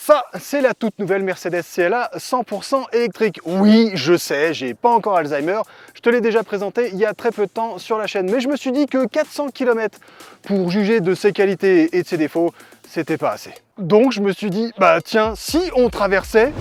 Ça, c'est la toute nouvelle Mercedes CLA 100% électrique. Oui, je sais, j'ai pas encore Alzheimer. Je te l'ai déjà présenté il y a très peu de temps sur la chaîne. Mais je me suis dit que 400 km pour juger de ses qualités et de ses défauts, c'était pas assez. Donc je me suis dit, bah tiens, si on traversait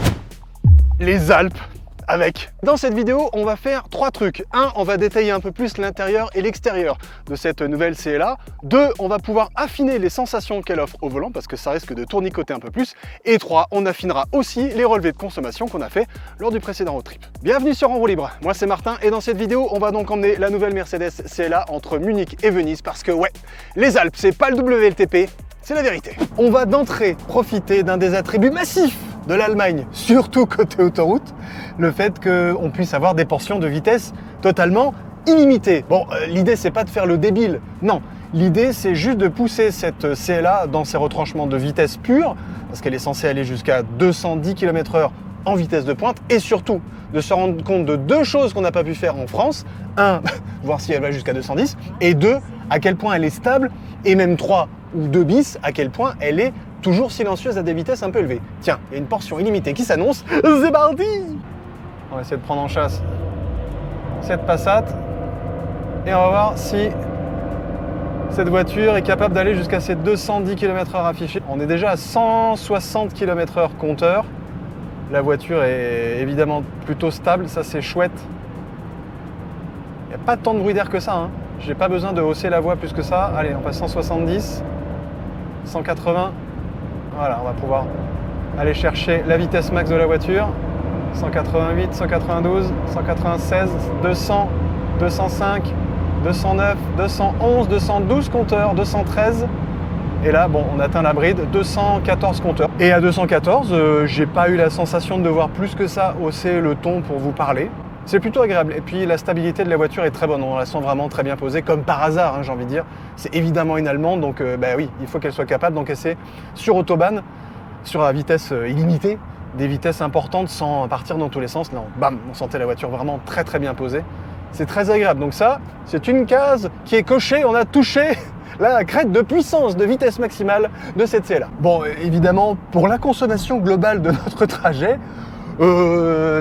les Alpes avec. Dans cette vidéo, on va faire 3 trucs. 1, on va détailler un peu plus l'intérieur et l'extérieur de cette nouvelle CLA. 2, on va pouvoir affiner les sensations qu'elle offre au volant parce que ça risque de tournicoter un peu plus. Et 3, on affinera aussi les relevés de consommation qu'on a fait lors du précédent road trip. Bienvenue sur En Roue Libre, moi c'est Martin et dans cette vidéo, on va donc emmener la nouvelle Mercedes CLA entre Munich et Venise parce que ouais, les Alpes, c'est pas le WLTP, c'est la vérité. On va d'entrée profiter d'un des attributs massifs de l'Allemagne, surtout côté autoroute, le fait qu'on puisse avoir des portions de vitesse totalement illimitées. Bon, l'idée c'est pas de faire le débile, non. L'idée c'est juste de pousser cette CLA dans ses retranchements de vitesse pure, parce qu'elle est censée aller jusqu'à 210 km/h en vitesse de pointe, et surtout de se rendre compte de 2 choses qu'on n'a pas pu faire en France. 1, voir si elle va jusqu'à 210, et 2, à quel point elle est stable, et même 3 ou 2 bis, à quel point elle est toujours silencieuse à des vitesses un peu élevées. Tiens, il y a une portion illimitée qui s'annonce, c'est parti! On va essayer de prendre en chasse cette Passat, et on va voir si cette voiture est capable d'aller jusqu'à ces 210 km/h affichés. On est déjà à 160 km/h compteur. La voiture est évidemment plutôt stable, ça c'est chouette. Il n'y a pas tant de bruit d'air que ça, hein. J'ai pas besoin de hausser la voix plus que ça. Allez, on passe 170, 180. Voilà, on va pouvoir aller chercher la vitesse max de la voiture. 188, 192, 196, 200, 205, 209, 211, 212 compteurs, 213. Et là, bon, on atteint la bride, 214 compteurs. Et à 214, j'ai pas eu la sensation de devoir plus que ça hausser le ton pour vous parler. C'est plutôt agréable. Et puis la stabilité de la voiture est très bonne. On la sent vraiment très bien posée, comme par hasard, hein, j'ai envie de dire. C'est évidemment une Allemande, donc bah oui, il faut qu'elle soit capable d'encaisser sur Autobahn, sur la vitesse illimitée, des vitesses importantes sans partir dans tous les sens. Non, bam, on sentait la voiture vraiment très très bien posée. C'est très agréable. Donc ça, c'est une case qui est cochée. On a touché la crête de puissance, de vitesse maximale de cette CLA. Bon, évidemment, pour la consommation globale de notre trajet,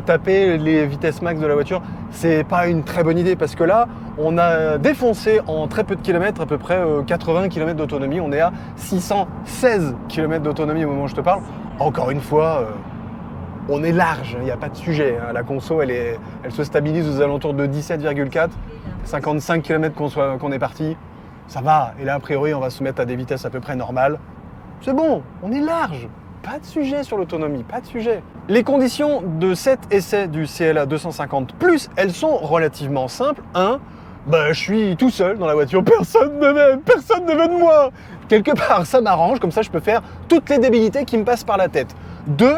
taper les vitesses max de la voiture, c'est pas une très bonne idée parce que là, on a défoncé en très peu de kilomètres, à peu près 80 km d'autonomie. On est à 616 km d'autonomie au moment où je te parle. Encore une fois, on est large, il n'y a pas de sujet. Hein. La conso, elle se stabilise aux alentours de 17,4, 55 km qu'on est parti. Ça va. Et là, a priori, on va se mettre à des vitesses à peu près normales. C'est bon, on est large. Pas de sujet sur l'autonomie, pas de sujet. Les conditions de cet essai du CLA 250+, elles sont relativement simples. 1, bah, je suis tout seul dans la voiture, personne ne m'aime, personne ne veut de moi. Quelque part, ça m'arrange, comme ça je peux faire toutes les débilités qui me passent par la tête. 2,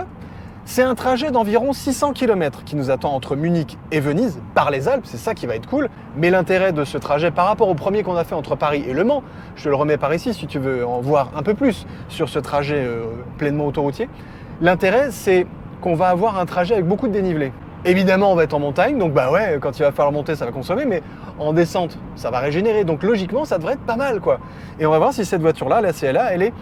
c'est un trajet d'environ 600 km qui nous attend entre Munich et Venise, par les Alpes, c'est ça qui va être cool. Mais l'intérêt de ce trajet par rapport au premier qu'on a fait entre Paris et Le Mans, je te le remets par ici si tu veux en voir un peu plus sur ce trajet pleinement autoroutier, l'intérêt c'est qu'on va avoir un trajet avec beaucoup de dénivelé. Évidemment on va être en montagne, donc bah ouais, quand il va falloir monter ça va consommer, mais en descente ça va régénérer, donc logiquement ça devrait être pas mal quoi. Et on va voir si cette voiture-là, la CLA, elle est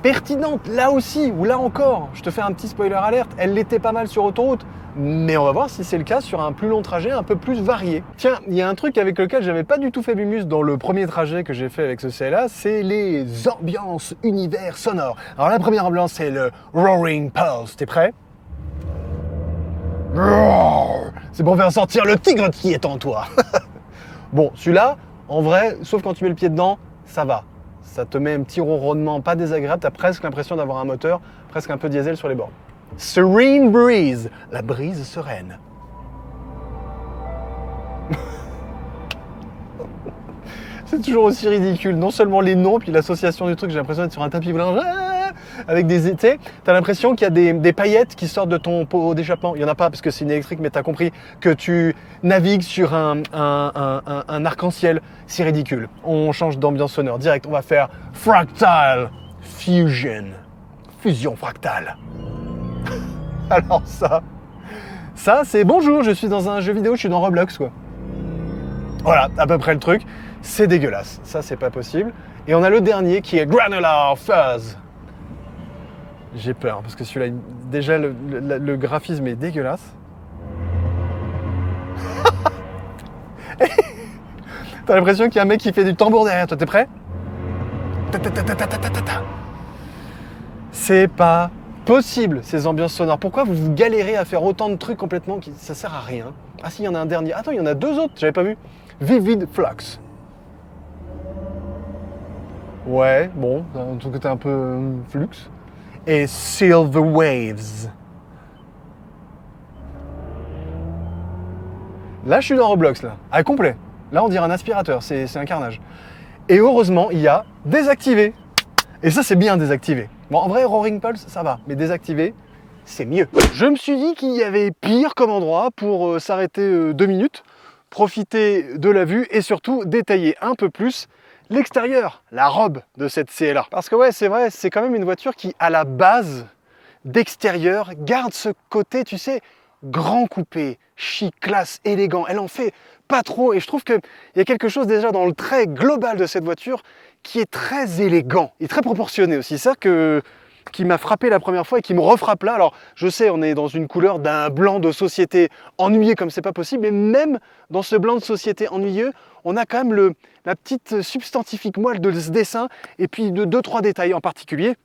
pertinente, là aussi, ou là encore, je te fais un petit spoiler alerte, elle l'était pas mal sur autoroute, mais on va voir si c'est le cas sur un plus long trajet, un peu plus varié. Tiens, il y a un truc avec lequel j'avais pas du tout fait Bimus dans le premier trajet que j'ai fait avec ce CLA, c'est les ambiances univers sonores. Alors la première ambiance, c'est le Roaring Pulse, t'es prêt? C'est pour faire sortir le tigre qui est en toi. Bon, celui-là, en vrai, sauf quand tu mets le pied dedans, ça va. Ça te met un petit ronronnement pas désagréable, tu as presque l'impression d'avoir un moteur, presque un peu diesel sur les bords. Serene Breeze, la brise sereine. C'est toujours aussi ridicule, non seulement les noms, puis l'association du truc, j'ai l'impression d'être sur un tapis blanc, avec des étés, t'as l'impression qu'il y a des paillettes qui sortent de ton pot d'échappement. Il n'y en a pas parce que c'est une électrique, mais t'as compris que tu navigues sur un arc-en-ciel. C'est ridicule. On change d'ambiance sonore direct. On va faire Fractal Fusion. Fusion fractale. Alors ça c'est bonjour, je suis dans un jeu vidéo, je suis dans Roblox quoi. Voilà, à peu près le truc. C'est dégueulasse. Ça, c'est pas possible. Et on a le dernier qui est Granular Fuzz. J'ai peur, parce que celui-là, déjà, le graphisme est dégueulasse. T'as l'impression qu'il y a un mec qui fait du tambour derrière toi, t'es prêt? C'est pas possible, ces ambiances sonores. Pourquoi vous galérez à faire autant de trucs complètement qui ça sert à rien? Ah si, il y en a un dernier. Attends, il y en a deux autres, j'avais pas vu. Vivid Flux. Ouais, bon, en tout cas t'es un peu flux. Et Silver Waves. Là, je suis dans Roblox, là. Ah, complet. Là, on dirait un aspirateur, c'est un carnage. Et heureusement, il y a désactivé. Et ça, c'est bien désactivé. Bon, en vrai, Roaring Pulse, ça va. Mais désactivé, c'est mieux. Je me suis dit qu'il y avait pire comme endroit pour s'arrêter 2 minutes, profiter de la vue et surtout détailler un peu plus l'extérieur, la robe de cette CLA. Parce que ouais, c'est vrai, c'est quand même une voiture qui, à la base, d'extérieur, garde ce côté, tu sais, grand coupé, chic, classe, élégant. Elle en fait pas trop et je trouve qu'il y a quelque chose déjà dans le trait global de cette voiture qui est très élégant et très proportionné aussi. C'est ça qui m'a frappé la première fois et qui me refrappe là. Alors je sais, on est dans une couleur d'un blanc de société ennuyé comme c'est pas possible, mais même dans ce blanc de société ennuyeux, on a quand même la petite substantifique moelle de ce dessin et puis de 2-3 détails en particulier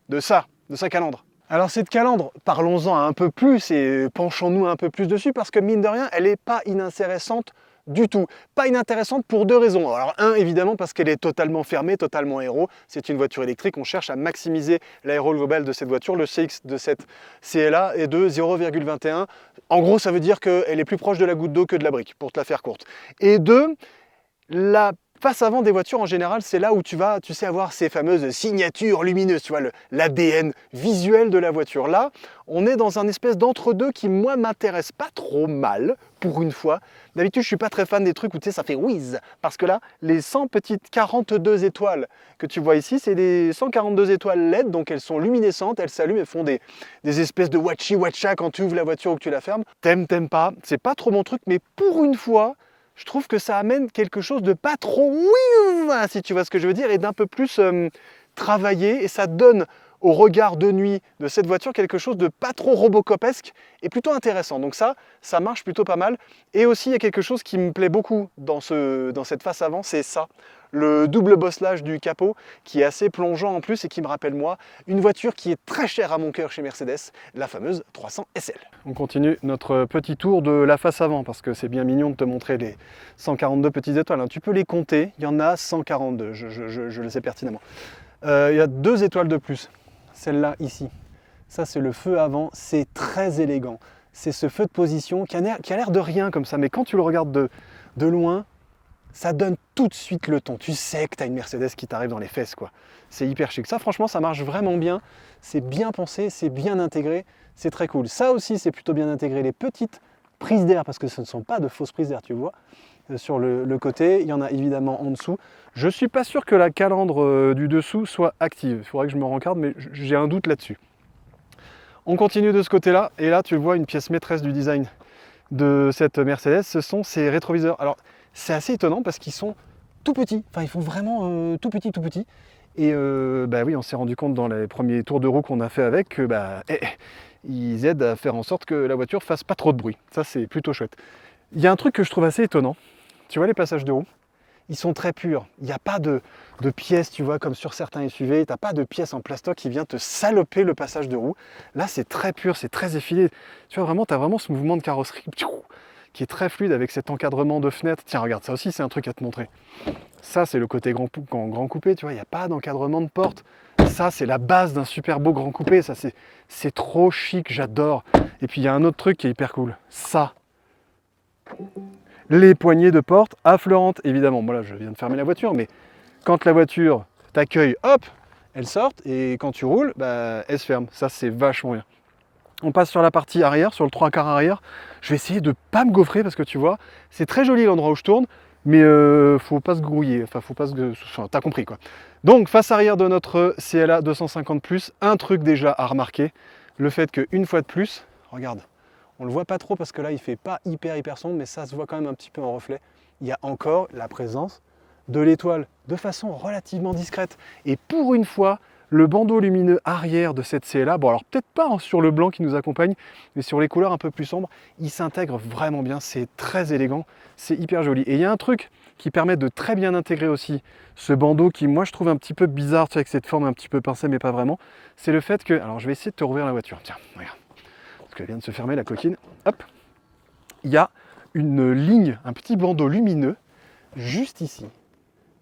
de sa calandre. Alors cette calandre, parlons-en un peu plus et penchons-nous un peu plus dessus parce que mine de rien, elle n'est pas inintéressante du tout. Pas inintéressante pour 2 raisons. Alors un, évidemment parce qu'elle est totalement fermée, totalement aéro. C'est une voiture électrique, on cherche à maximiser l'aéro global de cette voiture. Le CX de cette CLA est de 0,21. En gros, ça veut dire qu'elle est plus proche de la goutte d'eau que de la brique, pour te la faire courte. Et deux, la face avant des voitures en général, c'est là où tu vas, tu sais, avoir ces fameuses signatures lumineuses, tu vois, l'ADN visuel de la voiture. Là, on est dans un espèce d'entre-deux qui, moi, m'intéresse pas trop mal, pour une fois. D'habitude, je suis pas très fan des trucs où, tu sais, ça fait whiz, parce que là, les 100 petites 42 étoiles que tu vois ici, c'est des 142 étoiles LED, donc elles sont luminescentes, elles s'allument, elles font des espèces de watcha quand tu ouvres la voiture ou que tu la fermes. T'aimes pas, c'est pas trop mon truc, mais pour une fois, je trouve que ça amène quelque chose de pas trop oui, si tu vois ce que je veux dire, et d'un peu plus travaillé, et ça donne au regard de nuit de cette voiture quelque chose de pas trop robocopesque et plutôt intéressant. Donc ça marche plutôt pas mal. Et aussi, il y a quelque chose qui me plaît beaucoup dans cette face avant, c'est ça. Le double bosselage du capot qui est assez plongeant en plus et qui me rappelle moi une voiture qui est très chère à mon cœur chez Mercedes, la fameuse 300 SL. On continue notre petit tour de la face avant parce que c'est bien mignon de te montrer les 142 petites étoiles. Tu peux les compter, il y en a 142, je le sais pertinemment. Il y a 2 étoiles de plus, celle-là ici. Ça c'est le feu avant, c'est très élégant. C'est ce feu de position qui a l'air de rien comme ça, mais quand tu le regardes de loin, ça donne tout de suite le ton. Tu sais que tu as une Mercedes qui t'arrive dans les fesses, quoi. C'est hyper chic. Ça, franchement, ça marche vraiment bien. C'est bien pensé, c'est bien intégré. C'est très cool. Ça aussi, c'est plutôt bien intégré. Les petites prises d'air, parce que ce ne sont pas de fausses prises d'air, tu vois. Sur le côté, il y en a évidemment en dessous. Je ne suis pas sûr que la calandre du dessous soit active. Il faudrait que je me rencarde, mais j'ai un doute là-dessus. On continue de ce côté-là. Et là, tu vois une pièce maîtresse du design de cette Mercedes. Ce sont ces rétroviseurs. Alors, c'est assez étonnant parce qu'ils sont tout petits, enfin ils font vraiment tout petits. Et bah oui, on s'est rendu compte dans les premiers tours de roue qu'on a fait avec que ils aident à faire en sorte que la voiture fasse pas trop de bruit. Ça c'est plutôt chouette. Il y a un truc que je trouve assez étonnant. Tu vois les passages de roue, ils sont très purs. Il n'y a pas de pièces, tu vois, comme sur certains SUV, tu n'as pas de pièces en plastoc qui vient te saloper le passage de roue. Là c'est très pur, c'est très effilé. Tu vois vraiment, tu as vraiment ce mouvement de carrosserie qui est très fluide avec cet encadrement de fenêtre. Tiens, regarde, ça aussi, c'est un truc à te montrer. Ça, c'est le côté grand coupé, tu vois, il n'y a pas d'encadrement de porte. Ça, c'est la base d'un super beau grand coupé. Ça, c'est trop chic, j'adore. Et puis, il y a un autre truc qui est hyper cool. Ça. Les poignées de porte affleurantes, évidemment. Bon, là, je viens de fermer la voiture, mais quand la voiture t'accueille, hop, elle sort. Et quand tu roules, elle se ferme. Ça, c'est vachement bien. On passe sur la partie arrière, sur le 3/4 arrière. Je vais essayer de ne pas me gaufrer parce que tu vois, c'est très joli l'endroit où je tourne, mais faut pas se grouiller, enfin faut pas t'as compris quoi. Donc face arrière de notre CLA 250+, un truc déjà à remarquer, le fait qu'une fois de plus, regarde, on le voit pas trop parce que là il fait pas hyper sombre, mais ça se voit quand même un petit peu en reflet. Il y a encore la présence de l'étoile de façon relativement discrète. Et pour une fois, Le bandeau lumineux arrière de cette CLA, bon alors peut-être pas sur le blanc qui nous accompagne, mais sur les couleurs un peu plus sombres, il s'intègre vraiment bien, c'est très élégant, c'est hyper joli. Et il y a un truc qui permet de très bien intégrer aussi ce bandeau qui, moi, je trouve un petit peu bizarre, tu sais, avec cette forme un petit peu pincée, mais pas vraiment, c'est le fait que... Alors, je vais essayer de te rouvrir la voiture. Tiens, regarde. Parce qu'elle vient de se fermer, la coquine. Hop. Il y a une ligne, un petit bandeau lumineux, juste ici.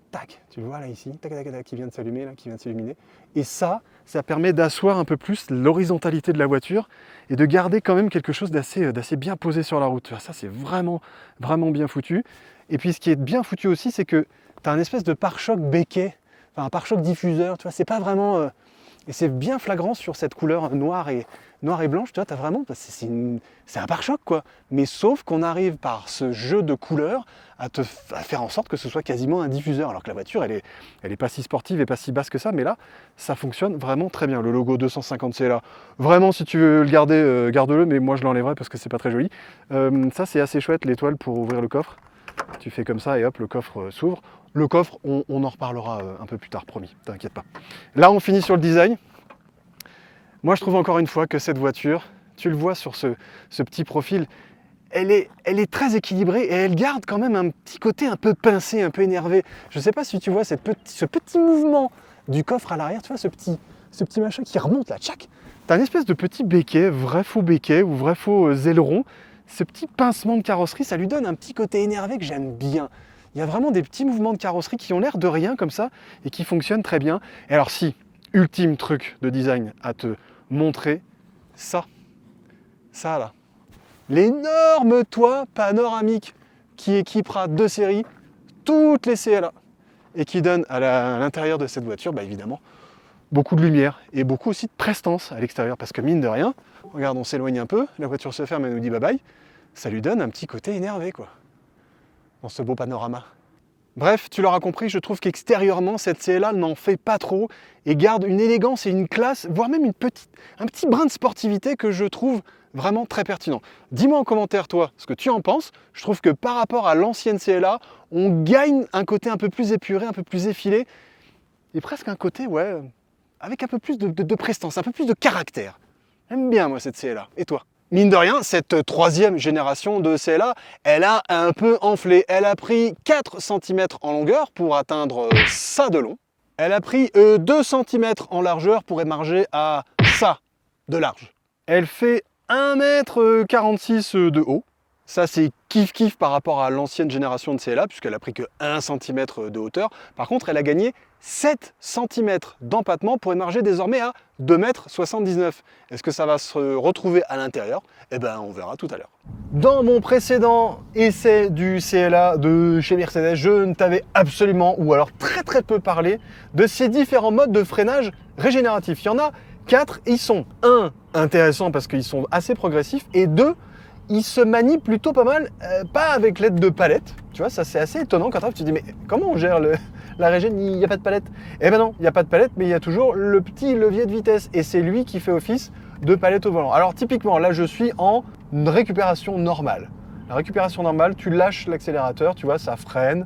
Tac, tu le vois là, ici. Tac, tac, tac, qui vient de s'allumer, là, qui vient de s'illuminer. Et ça permet d'asseoir un peu plus l'horizontalité de la voiture et de garder quand même quelque chose d'assez bien posé sur la route. Ça, c'est vraiment, vraiment bien foutu. Et puis, ce qui est bien foutu aussi, c'est que tu as un espèce de pare-choc béquet, enfin un pare-choc diffuseur, tu vois, c'est pas vraiment... et c'est bien flagrant sur cette couleur noire et blanche, tu vois, tu as vraiment... C'est un pare-choc, quoi. Mais sauf qu'on arrive par ce jeu de couleurs à faire en sorte que ce soit quasiment un diffuseur, alors que la voiture, elle est pas si sportive et pas si basse que ça, mais là, ça fonctionne vraiment très bien. Le logo 250C là, vraiment, si tu veux le garder, garde-le, mais moi je l'enlèverai parce que c'est pas très joli. Ça, c'est assez chouette, l'étoile pour ouvrir le coffre. Tu fais comme ça et hop, le coffre s'ouvre. Le coffre, on en reparlera un peu plus tard, promis, t'inquiète pas. Là, on finit sur le design. Moi, je trouve encore une fois que cette voiture, tu le vois sur ce petit profil, elle est très équilibrée et elle garde quand même un petit côté un peu pincé, un peu énervé. Je ne sais pas si tu vois ce petit mouvement du coffre à l'arrière, tu vois, ce petit machin qui remonte là, tchac. Tu as une espèce de petit béquet, vrai faux béquet ou vrai faux aileron. Ce petit pincement de carrosserie, ça lui donne un petit côté énervé que j'aime bien. Il y a vraiment des petits mouvements de carrosserie qui ont l'air de rien comme ça et qui fonctionnent très bien. Et alors si, ultime truc de design à te montrer, ça là. L'énorme toit panoramique qui équipera de série toutes les CLA et qui donne à l'intérieur de cette voiture, bah évidemment, beaucoup de lumière et beaucoup aussi de prestance à l'extérieur parce que mine de rien, regarde, on s'éloigne un peu, la voiture se ferme et nous dit bye bye, ça lui donne un petit côté énervé quoi, dans ce beau panorama. Bref, tu l'auras compris, je trouve qu'extérieurement, cette CLA n'en fait pas trop et garde une élégance et une classe, voire même un petit brin de sportivité que je trouve vraiment très pertinent. Dis-moi en commentaire, toi, ce que tu en penses. Je trouve que par rapport à l'ancienne CLA, on gagne un côté un peu plus épuré, un peu plus effilé, et presque un côté, ouais, avec un peu plus de prestance, un peu plus de caractère. J'aime bien, moi, cette CLA. Et toi ? Mine de rien, cette troisième génération de CLA, elle a un peu enflé. Elle a pris 4 cm en longueur pour atteindre ça de long. Elle a pris 2 cm en largeur pour émarger à ça de large. Elle fait 1,46 m de haut. Ça, c'est kiff-kiff par rapport à l'ancienne génération de CLA, puisqu'elle a pris que 1 cm de hauteur. Par contre, elle a gagné 7 cm d'empattement pour émarger désormais à 2,79 m. Est-ce que ça va se retrouver à l'intérieur? Eh ben, on verra tout à l'heure. Dans mon précédent essai du CLA de chez Mercedes, je ne t'avais absolument, ou alors très peu parlé de ces différents modes de freinage régénératif. Il y en a 4, ils sont 1, intéressants parce qu'ils sont assez progressifs, et 2, ils se manient plutôt pas mal, pas avec l'aide de palettes. Tu vois, ça c'est assez étonnant quand tu te dis mais comment on gère la régène, il n'y a pas de palette? Eh ben non, il n'y a pas de palette, mais il y a toujours le petit levier de vitesse et c'est lui qui fait office de palette au volant. Alors typiquement, là je suis en récupération normale. La récupération normale, tu lâches l'accélérateur, tu vois, ça freine,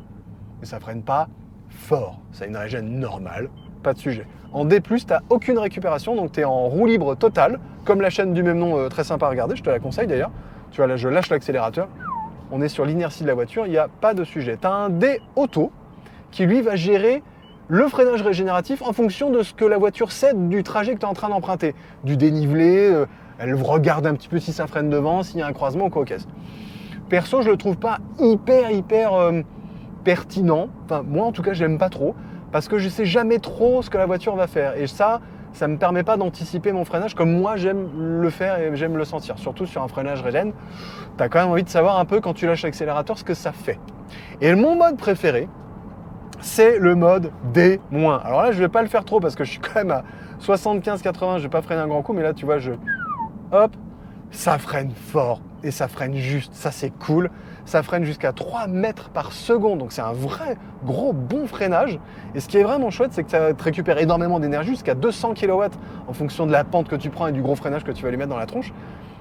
mais ça freine pas fort. Ça a une régène normale, pas de sujet. En D+, tu n'as aucune récupération, donc tu es en roue libre totale, comme la chaîne du même nom, très sympa à regarder, je te la conseille d'ailleurs. Tu vois, là je lâche l'accélérateur, on est sur l'inertie de la voiture, il n'y a pas de sujet. Tu as un D auto qui lui va gérer le freinage régénératif en fonction de ce que la voiture sait du trajet que tu es en train d'emprunter. Du dénivelé, elle regarde un petit peu si ça freine devant, s'il y a un croisement ou quoi qu'est-ce. Perso, je le trouve pas hyper pertinent, enfin moi en tout cas je l'aime pas trop, parce que je sais jamais trop ce que la voiture va faire. Et ça me permet pas d'anticiper mon freinage comme moi j'aime le faire et j'aime le sentir. Surtout sur un freinage régène, tu as quand même envie de savoir un peu quand tu lâches l'accélérateur ce que ça fait. Et mon mode préféré, c'est le mode D-. Alors là, je vais pas le faire trop parce que je suis quand même à 75-80, je vais pas freiner un grand coup, mais là, tu vois, hop, ça freine fort et ça freine juste, ça c'est cool. Ça freine jusqu'à 3 mètres par seconde, donc c'est un vrai gros bon freinage. Et ce qui est vraiment chouette, c'est que ça te récupère énormément d'énergie, jusqu'à 200 kW en fonction de la pente que tu prends et du gros freinage que tu vas lui mettre dans la tronche.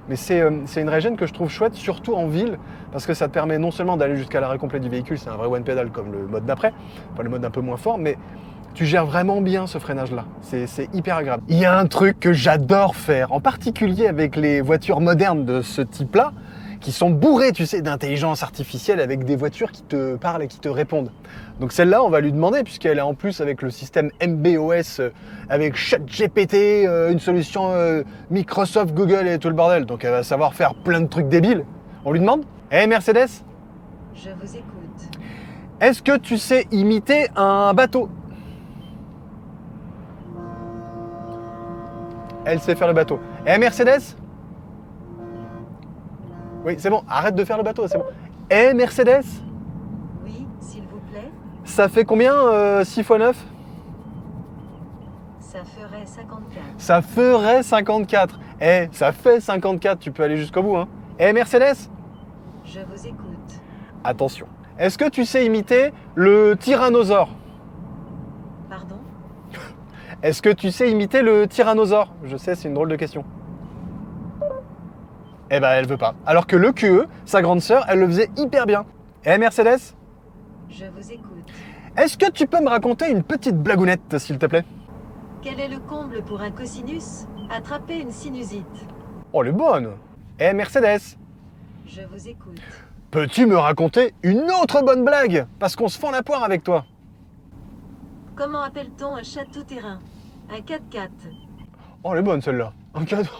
Mais c'est une régène que je trouve chouette, surtout en ville, parce que ça te permet non seulement d'aller jusqu'à l'arrêt complet du véhicule, c'est un vrai one pedal comme le mode d'après, enfin le mode un peu moins fort, mais Tu gères vraiment bien ce freinage-là. C'est hyper agréable. Il y a un truc que j'adore faire, en particulier avec les voitures modernes de ce type-là, qui sont bourrées, tu sais, d'intelligence artificielle avec des voitures qui te parlent et qui te répondent. Donc celle-là, on va lui demander, puisqu'elle est en plus avec le système MBOS, avec ChatGPT, une solution Microsoft, Google et tout le bordel. Donc elle va savoir faire plein de trucs débiles. On lui demande: Hey Mercedes, je vous écoute. Est-ce que tu sais imiter un bateau? Elle sait faire le bateau. Hey Mercedes? Oui, c'est bon, arrête de faire le bateau, c'est bon. Hey Mercedes? Oui, s'il vous plaît. Ça fait combien 6 x 9? Ça ferait 54. Ça ferait 54. Eh, ça fait 54, tu peux aller jusqu'au bout, hein. Eh Mercedes? Je vous écoute. Attention. Est-ce que tu sais imiter le tyrannosaure? Pardon? Est-ce que tu sais imiter le tyrannosaure? Je sais, c'est une drôle de question. Eh ben, elle veut pas. Alors que le QE, sa grande sœur, elle le faisait hyper bien. Eh Mercedes? Je vous écoute. Est-ce que tu peux me raconter une petite blagounette, s'il te plaît? Quel est le comble pour un cosinus? Attraper une sinusite. Oh, elle est bonne. Eh Mercedes? Je vous écoute. Peux-tu me raconter une autre bonne blague? Parce qu'on se fend la poire avec toi. Comment appelle-t-on un chat tout-terrain? Un 4x4. Oh, elle est bonne celle-là. Un cadeau.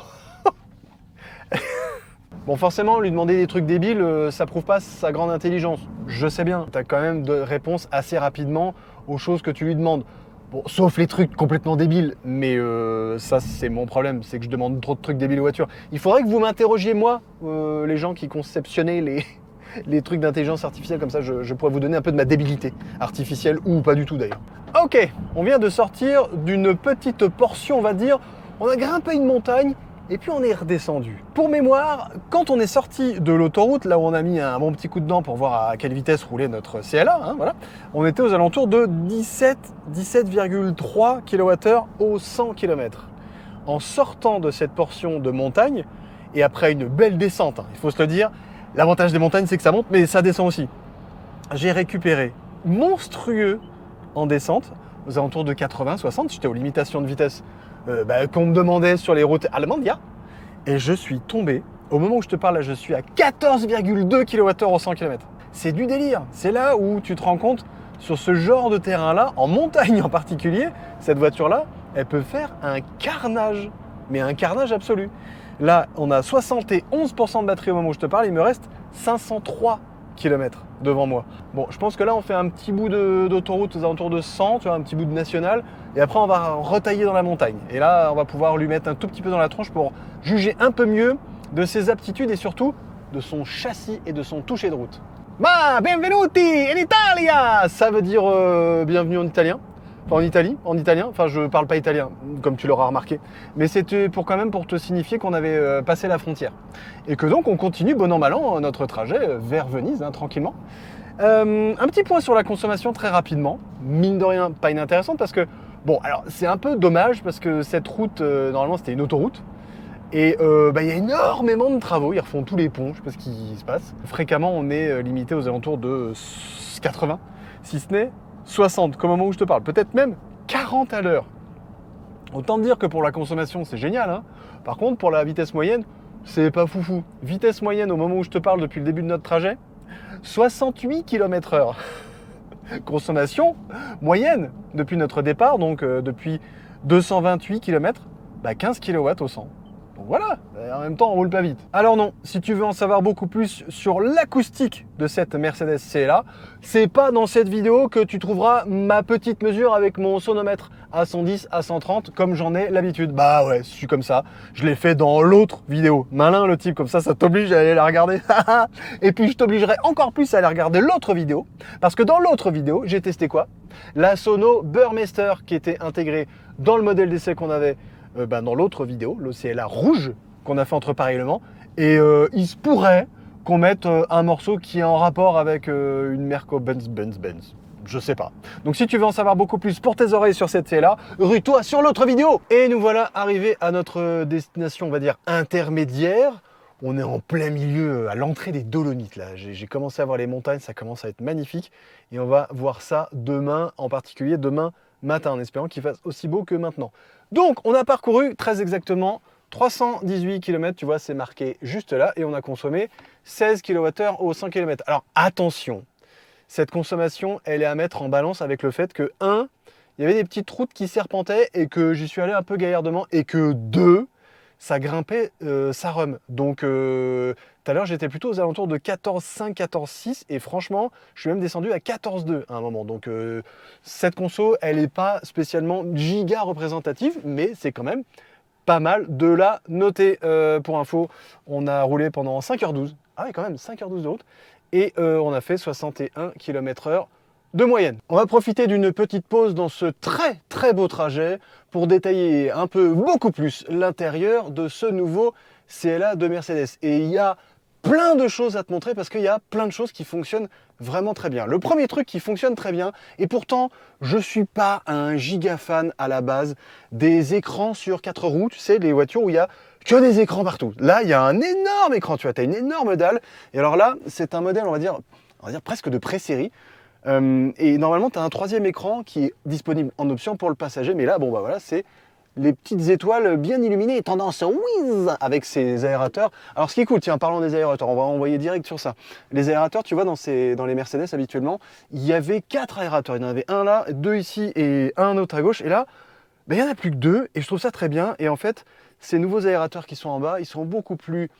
Bon, forcément, lui demander des trucs débiles, ça prouve pas sa grande intelligence. Je sais bien. T'as quand même de réponses assez rapidement aux choses que tu lui demandes. Bon, sauf les trucs complètement débiles, mais ça c'est mon problème, c'est que je demande trop de trucs débiles aux voitures. Il faudrait que vous m'interrogiez moi, les gens qui conceptionnaient les trucs d'intelligence artificielle, comme ça je pourrais vous donner un peu de ma débilité artificielle, ou pas du tout d'ailleurs. Ok, on vient de sortir d'une petite portion, on va dire. On a grimpé une montagne, et puis on est redescendu. Pour mémoire, quand on est sorti de l'autoroute, là où on a mis un bon petit coup de dent pour voir à quelle vitesse roulait notre CLA, hein, voilà, on était aux alentours de 17,3 kWh au 100 km. En sortant de cette portion de montagne, et après une belle descente, hein, il faut se le dire, l'avantage des montagnes c'est que ça monte, mais ça descend aussi. J'ai récupéré monstrueux en descente, aux alentours de 80-60, j'étais aux limitations de vitesse qu'on me demandait sur les routes allemandes, et je suis tombé, au moment où je te parle là, je suis à 14,2 kWh au 100 km. C'est du délire, c'est là où tu te rends compte, sur ce genre de terrain-là, en montagne en particulier, cette voiture-là, elle peut faire un carnage, mais un carnage absolu. Là, on a 71% de batterie au moment où je te parle, il me reste 503 km devant moi. Bon, je pense que là, on fait un petit bout d'autoroute aux alentours de 100, tu vois, un petit bout de national, et après, on va retailler dans la montagne. Et là, on va pouvoir lui mettre un tout petit peu dans la tronche pour juger un peu mieux de ses aptitudes et surtout de son châssis et de son toucher de route. Ma benvenuti in Italia! Ça veut dire bienvenue en italien. Enfin, en italien. Enfin, je parle pas italien, comme tu l'auras remarqué. Mais c'était pour te signifier qu'on avait passé la frontière. Et que donc, on continue, bon an, mal an, notre trajet vers Venise, hein, tranquillement. Un petit point sur la consommation, très rapidement. Mine de rien, pas inintéressante, parce que, bon, alors, c'est un peu dommage, parce que cette route, normalement, c'était une autoroute. Et il y a énormément de travaux, ils refont tous les ponts, je sais pas ce qui se passe. Fréquemment, on est limité aux alentours de 80, si ce n'est 60, comme au moment où je te parle, peut-être même 40 à l'heure. Autant dire que pour la consommation, c'est génial, hein. Par contre, pour la vitesse moyenne, c'est pas foufou. Vitesse moyenne au moment où je te parle depuis le début de notre trajet, 68 km/h. Consommation moyenne depuis notre départ, donc depuis 228 km, 15 kW au 100. Donc voilà, en même temps on roule pas vite. Alors non, si tu veux en savoir beaucoup plus sur l'acoustique de cette Mercedes CLA, c'est pas dans cette vidéo que tu trouveras ma petite mesure avec mon sonomètre à 110, à 130, comme j'en ai l'habitude. Bah ouais, je suis comme ça, je l'ai fait dans l'autre vidéo. Malin le type, comme ça t'oblige à aller la regarder. Et puis je t'obligerai encore plus à aller regarder l'autre vidéo, parce que dans l'autre vidéo, j'ai testé quoi? La Sono Burmester qui était intégrée dans le modèle d'essai qu'on avait dans l'autre vidéo, le CLA rouge qu'on a fait entre Paris et Le Mans. Et il se pourrait qu'on mette un morceau qui est en rapport avec une Merco-Benz. Je sais pas. Donc si tu veux en savoir beaucoup plus pour tes oreilles sur cette CLA, rue-toi sur l'autre vidéo. Et nous voilà arrivés à notre destination, on va dire, intermédiaire. On est en plein milieu, à l'entrée des Dolomites là. J'ai commencé à voir les montagnes, ça commence à être magnifique. Et on va voir ça demain, en particulier demain matin, en espérant qu'il fasse aussi beau que maintenant. Donc, on a parcouru très exactement 318 km, tu vois, c'est marqué juste là, et on a consommé 16 kWh au 100 km. Alors, attention, cette consommation, elle est à mettre en balance avec le fait que, 1, il y avait des petites routes qui serpentaient et que j'y suis allé un peu gaillardement, et que 2, ça grimpait sa rhum. Donc, tout à l'heure, j'étais plutôt aux alentours de 14,5, 14,6, et franchement, je suis même descendu à 14,2 à un moment. Donc, cette conso, elle n'est pas spécialement giga représentative, mais c'est quand même pas mal de la noter. Pour info, on a roulé pendant 5h12. Ah oui, quand même, 5h12 de route. Et on a fait 61 km/h de moyenne. On va profiter d'une petite pause dans ce très très beau trajet pour détailler un peu, beaucoup plus, l'intérieur de ce nouveau CLA de Mercedes. Et il y a plein de choses à te montrer parce qu'il y a plein de choses qui fonctionnent vraiment très bien. Le premier truc qui fonctionne très bien, et pourtant je suis pas un giga fan à la base des écrans sur 4 roues, tu sais, les voitures où il y a que des écrans partout. Là, il y a un énorme écran, tu vois, tu as une énorme dalle. Et alors là, c'est un modèle, on va dire presque de pré-série. Et normalement, tu as un troisième écran qui est disponible en option pour le passager. Mais là, bon, bah voilà, c'est les petites étoiles bien illuminées, tendance whiz avec ces aérateurs. Alors, ce qui est cool, tiens, parlons des aérateurs, on va envoyer direct sur ça. Les aérateurs, tu vois, dans les Mercedes, habituellement, il y avait 4 aérateurs. Il y en avait un là, 2 ici et un autre à gauche. Et là, ben, il n'y en a plus que 2 et je trouve ça très bien. Et en fait, ces nouveaux aérateurs qui sont en bas, ils sont beaucoup plus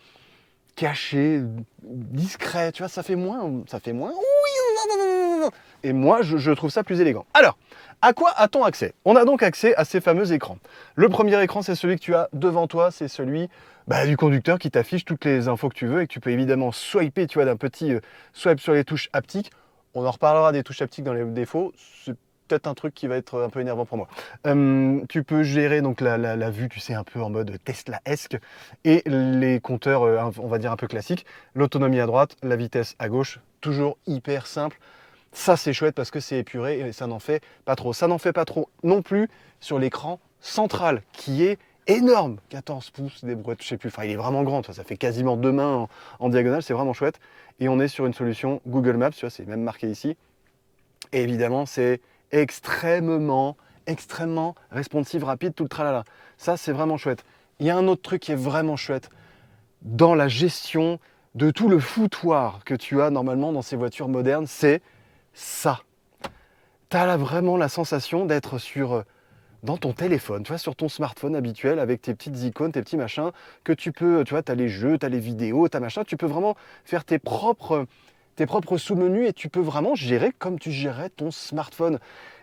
cachés, discrets. Tu vois, ça fait moins. Et moi, je trouve ça plus élégant. Alors, à quoi a-t-on accès? On a donc accès à ces fameux écrans. Le premier écran, c'est celui que tu as devant toi, c'est celui du conducteur qui t'affiche toutes les infos que tu veux et que tu peux évidemment swiper, tu vois, d'un petit swipe sur les touches haptiques. On en reparlera des touches haptiques dans les défauts. C'est peut-être un truc qui va être un peu énervant pour moi. Tu peux gérer donc la vue, tu sais, un peu en mode Tesla-esque, et les compteurs, on va dire un peu classiques. L'autonomie à droite, la vitesse à gauche, toujours hyper simple. Ça, c'est chouette parce que c'est épuré et ça n'en fait pas trop. Ça n'en fait pas trop non plus sur l'écran central qui est énorme. 14 pouces, des brouettes, je sais plus. Enfin, il est vraiment grand. Ça fait quasiment 2 mains en diagonale. C'est vraiment chouette. Et on est sur une solution Google Maps. Tu vois, c'est même marqué ici. Et évidemment, c'est extrêmement responsive, rapide, tout le tralala. Ça, c'est vraiment chouette. Il y a un autre truc qui est vraiment chouette dans la gestion de tout le foutoir que tu as normalement dans ces voitures modernes, c'est ça. Tu as là vraiment la sensation d'être dans ton téléphone, tu vois, sur ton smartphone habituel avec tes petites icônes, tes petits machins, que tu peux, tu vois, tu as les jeux, tu as les vidéos, tu as machin, tu peux vraiment faire tes propres sous-menus et tu peux vraiment gérer comme tu gérerais ton smartphone.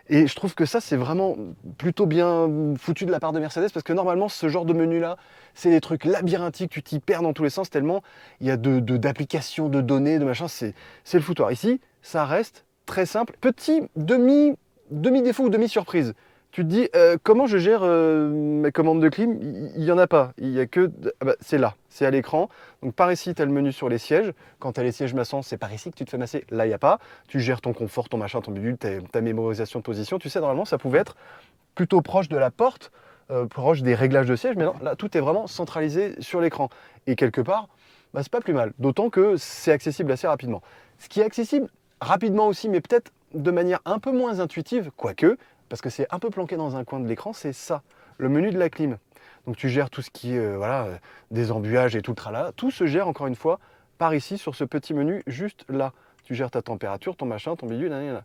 Et je trouve que ça, c'est vraiment plutôt bien foutu de la part de Mercedes parce que normalement, ce genre de menu-là, c'est des trucs labyrinthiques, tu t'y perds dans tous les sens tellement il y a d'applications, de données, de machin, c'est le foutoir. Ici, ça reste très simple. Petit demi-défaut ou demi-surprise. Tu te dis, comment je gère mes commandes de clim? Il n'y en a pas. Il y a que... c'est là, c'est à l'écran. Donc par ici, tu as le menu sur les sièges. Quand tu as les sièges massants, c'est par ici que tu te fais masser. Là, il n'y a pas. Tu gères ton confort, ton machin, ton bidule, ta mémorisation de position. Tu sais, normalement, ça pouvait être plutôt proche de la porte, proche des réglages de siège. Mais non, là, tout est vraiment centralisé sur l'écran. Et quelque part, c'est pas plus mal. D'autant que c'est accessible assez rapidement. Ce qui est accessible rapidement aussi, mais peut-être de manière un peu moins intuitive, quoique, parce que c'est un peu planqué dans un coin de l'écran, c'est ça, le menu de la clim. Donc tu gères tout ce qui est des embuages et tout le tralala. Tout se gère encore une fois par ici sur ce petit menu juste là. Tu gères ta température, ton machin, ton bidule.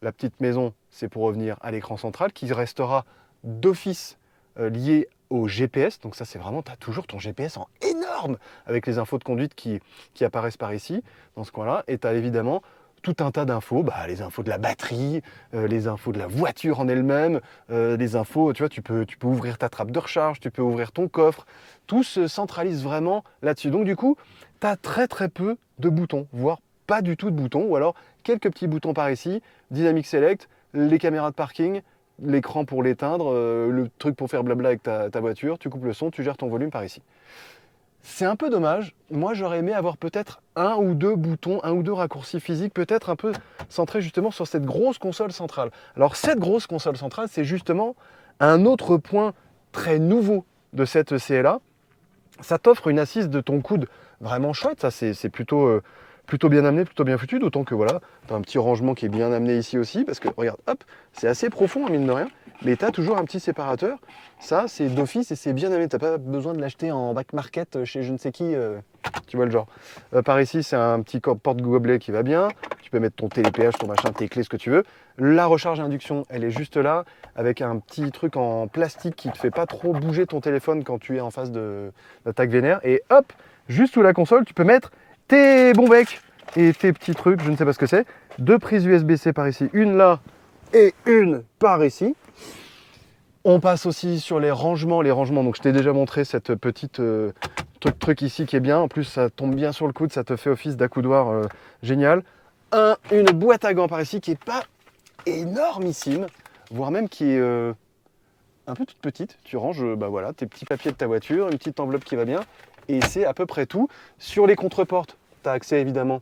La petite maison, c'est pour revenir à l'écran central qui restera d'office lié au GPS. Donc ça, c'est vraiment, tu as toujours ton GPS en énorme avec les infos de conduite qui apparaissent par ici, dans ce coin-là. Et tu as évidemment tout un tas d'infos, les infos de la batterie, les infos de la voiture en elle-même, les infos, tu vois, tu peux ouvrir ta trappe de recharge, tu peux ouvrir ton coffre, tout se centralise vraiment là-dessus. Donc du coup, tu as très peu de boutons, voire pas du tout de boutons, ou alors quelques petits boutons par ici, Dynamic Select, les caméras de parking, l'écran pour l'éteindre, le truc pour faire blabla avec ta voiture, tu coupes le son, tu gères ton volume par ici. C'est un peu dommage. Moi, j'aurais aimé avoir peut-être 1 ou 2 boutons, 1 ou 2 raccourcis physiques, peut-être un peu centrés justement sur cette grosse console centrale. Alors, cette grosse console centrale, c'est justement un autre point très nouveau de cette CLA. Ça t'offre une assise de ton coude vraiment chouette. Ça, c'est plutôt plutôt bien amené, plutôt bien foutu, d'autant que voilà, tu as un petit rangement qui est bien amené ici aussi, parce que regarde, hop, c'est assez profond, mine de rien, mais tu as toujours un petit séparateur. Ça, c'est d'office et c'est bien amené. Tu n'as pas besoin de l'acheter en back market chez je ne sais qui, tu vois le genre. Par ici, c'est un petit porte-gobelet qui va bien. Tu peux mettre ton télépéage, ton machin, tes clés, ce que tu veux. La recharge induction, elle est juste là, avec un petit truc en plastique qui ne te fait pas trop bouger ton téléphone quand tu es en phase d'attaque vénère. Et hop, juste sous la console, tu peux mettre tes bons becs et tes petits trucs, je ne sais pas ce que c'est. 2 prises USB-C par ici, une là et une par ici. On passe aussi sur les rangements. Donc je t'ai déjà montré cette petite truc ici qui est bien. En plus, ça tombe bien sur le coude, ça te fait office d'accoudoir génial. Une boîte à gants par ici qui est pas énormissime, voire même qui est un peu toute petite. Tu ranges bah voilà, tes petits papiers de ta voiture, une petite enveloppe qui va bien, et c'est à peu près tout. Sur les contreportes, tu as accès évidemment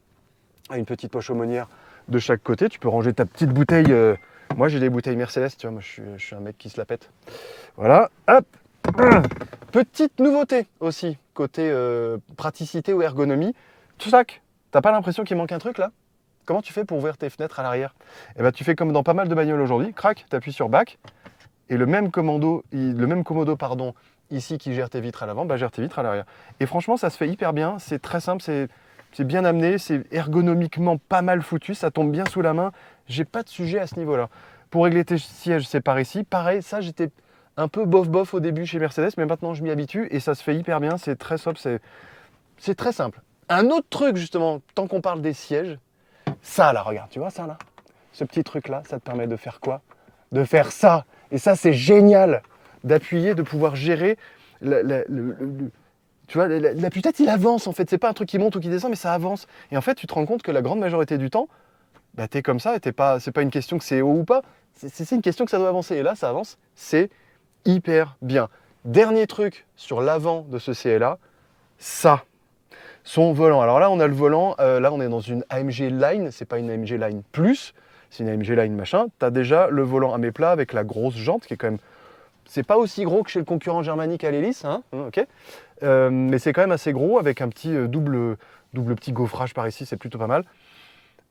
à une petite poche aumônière de chaque côté. Tu peux ranger ta petite bouteille. Moi, j'ai des bouteilles Mercedes, tu vois, moi, je suis un mec qui se la pète. Voilà, hop. Petite nouveauté aussi, côté praticité ou ergonomie. Tac, t'as pas l'impression qu'il manque un truc là? Comment tu fais pour ouvrir tes fenêtres à l'arrière? Eh ben, tu fais comme dans pas mal de bagnoles aujourd'hui, crac, t'appuies sur back, et le même commodo, pardon, ici qui gère tes vitres à l'avant, bah, gère tes vitres à l'arrière. Et franchement, ça se fait hyper bien, c'est très simple, c'est bien amené, c'est ergonomiquement pas mal foutu, ça tombe bien sous la main. J'ai pas de sujet à ce niveau-là. Pour régler tes sièges, c'est par ici. Pareil, ça, j'étais un peu bof au début chez Mercedes, mais maintenant, je m'y habitue et ça se fait hyper bien. C'est très sobre, c'est très simple. Un autre truc, justement, tant qu'on parle des sièges, ça, là, regarde, tu vois ça, là? Ce petit truc-là, ça te permet de faire quoi? De faire ça. Et ça, c'est génial d'appuyer, de pouvoir gérer tu vois, l'appui-tête, il avance en fait. C'est pas un truc qui monte ou qui descend, mais ça avance. Et en fait, tu te rends compte que la grande majorité du temps, bah, t'es comme ça et c'est pas une question que c'est haut ou pas. C'est une question que ça doit avancer. Et là, ça avance. C'est hyper bien. Dernier truc sur l'avant de ce CLA, ça. Son volant. Alors là, on a le volant. Là, on est dans une AMG Line. C'est pas une AMG Line Plus. C'est une AMG Line machin. T'as déjà le volant à mes plats avec la grosse jante qui est quand même. C'est pas aussi gros que chez le concurrent germanique à l'hélice, hein, ok. Mais c'est quand même assez gros avec un petit double petit gaufrage par ici, c'est plutôt pas mal.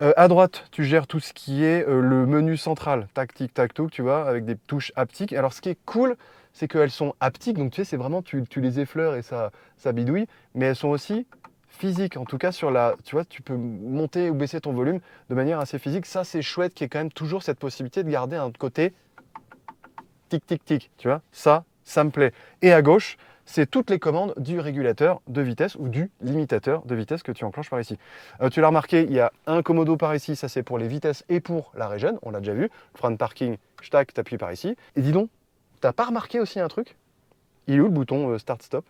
À droite, tu gères tout ce qui est le menu central, tac, tic, tac, touc, tu vois, avec des touches haptiques. Alors ce qui est cool, c'est qu'elles sont haptiques, donc tu sais, c'est vraiment, tu les effleures et ça bidouille, mais elles sont aussi physiques. En tout cas, tu vois, tu peux monter ou baisser ton volume de manière assez physique. Ça, c'est chouette, qu'il y ait quand même toujours cette possibilité de garder un côté tic, tic, tic, tu vois, ça me plaît. Et à gauche, c'est toutes les commandes du régulateur de vitesse ou du limitateur de vitesse que tu enclenches par ici. Tu l'as remarqué, il y a un commodo par ici, ça c'est pour les vitesses et pour la régène, on l'a déjà vu. Le frein de parking, tac, t'appuies par ici. Et dis donc, t'as pas remarqué aussi un truc? Il est où le bouton start-stop?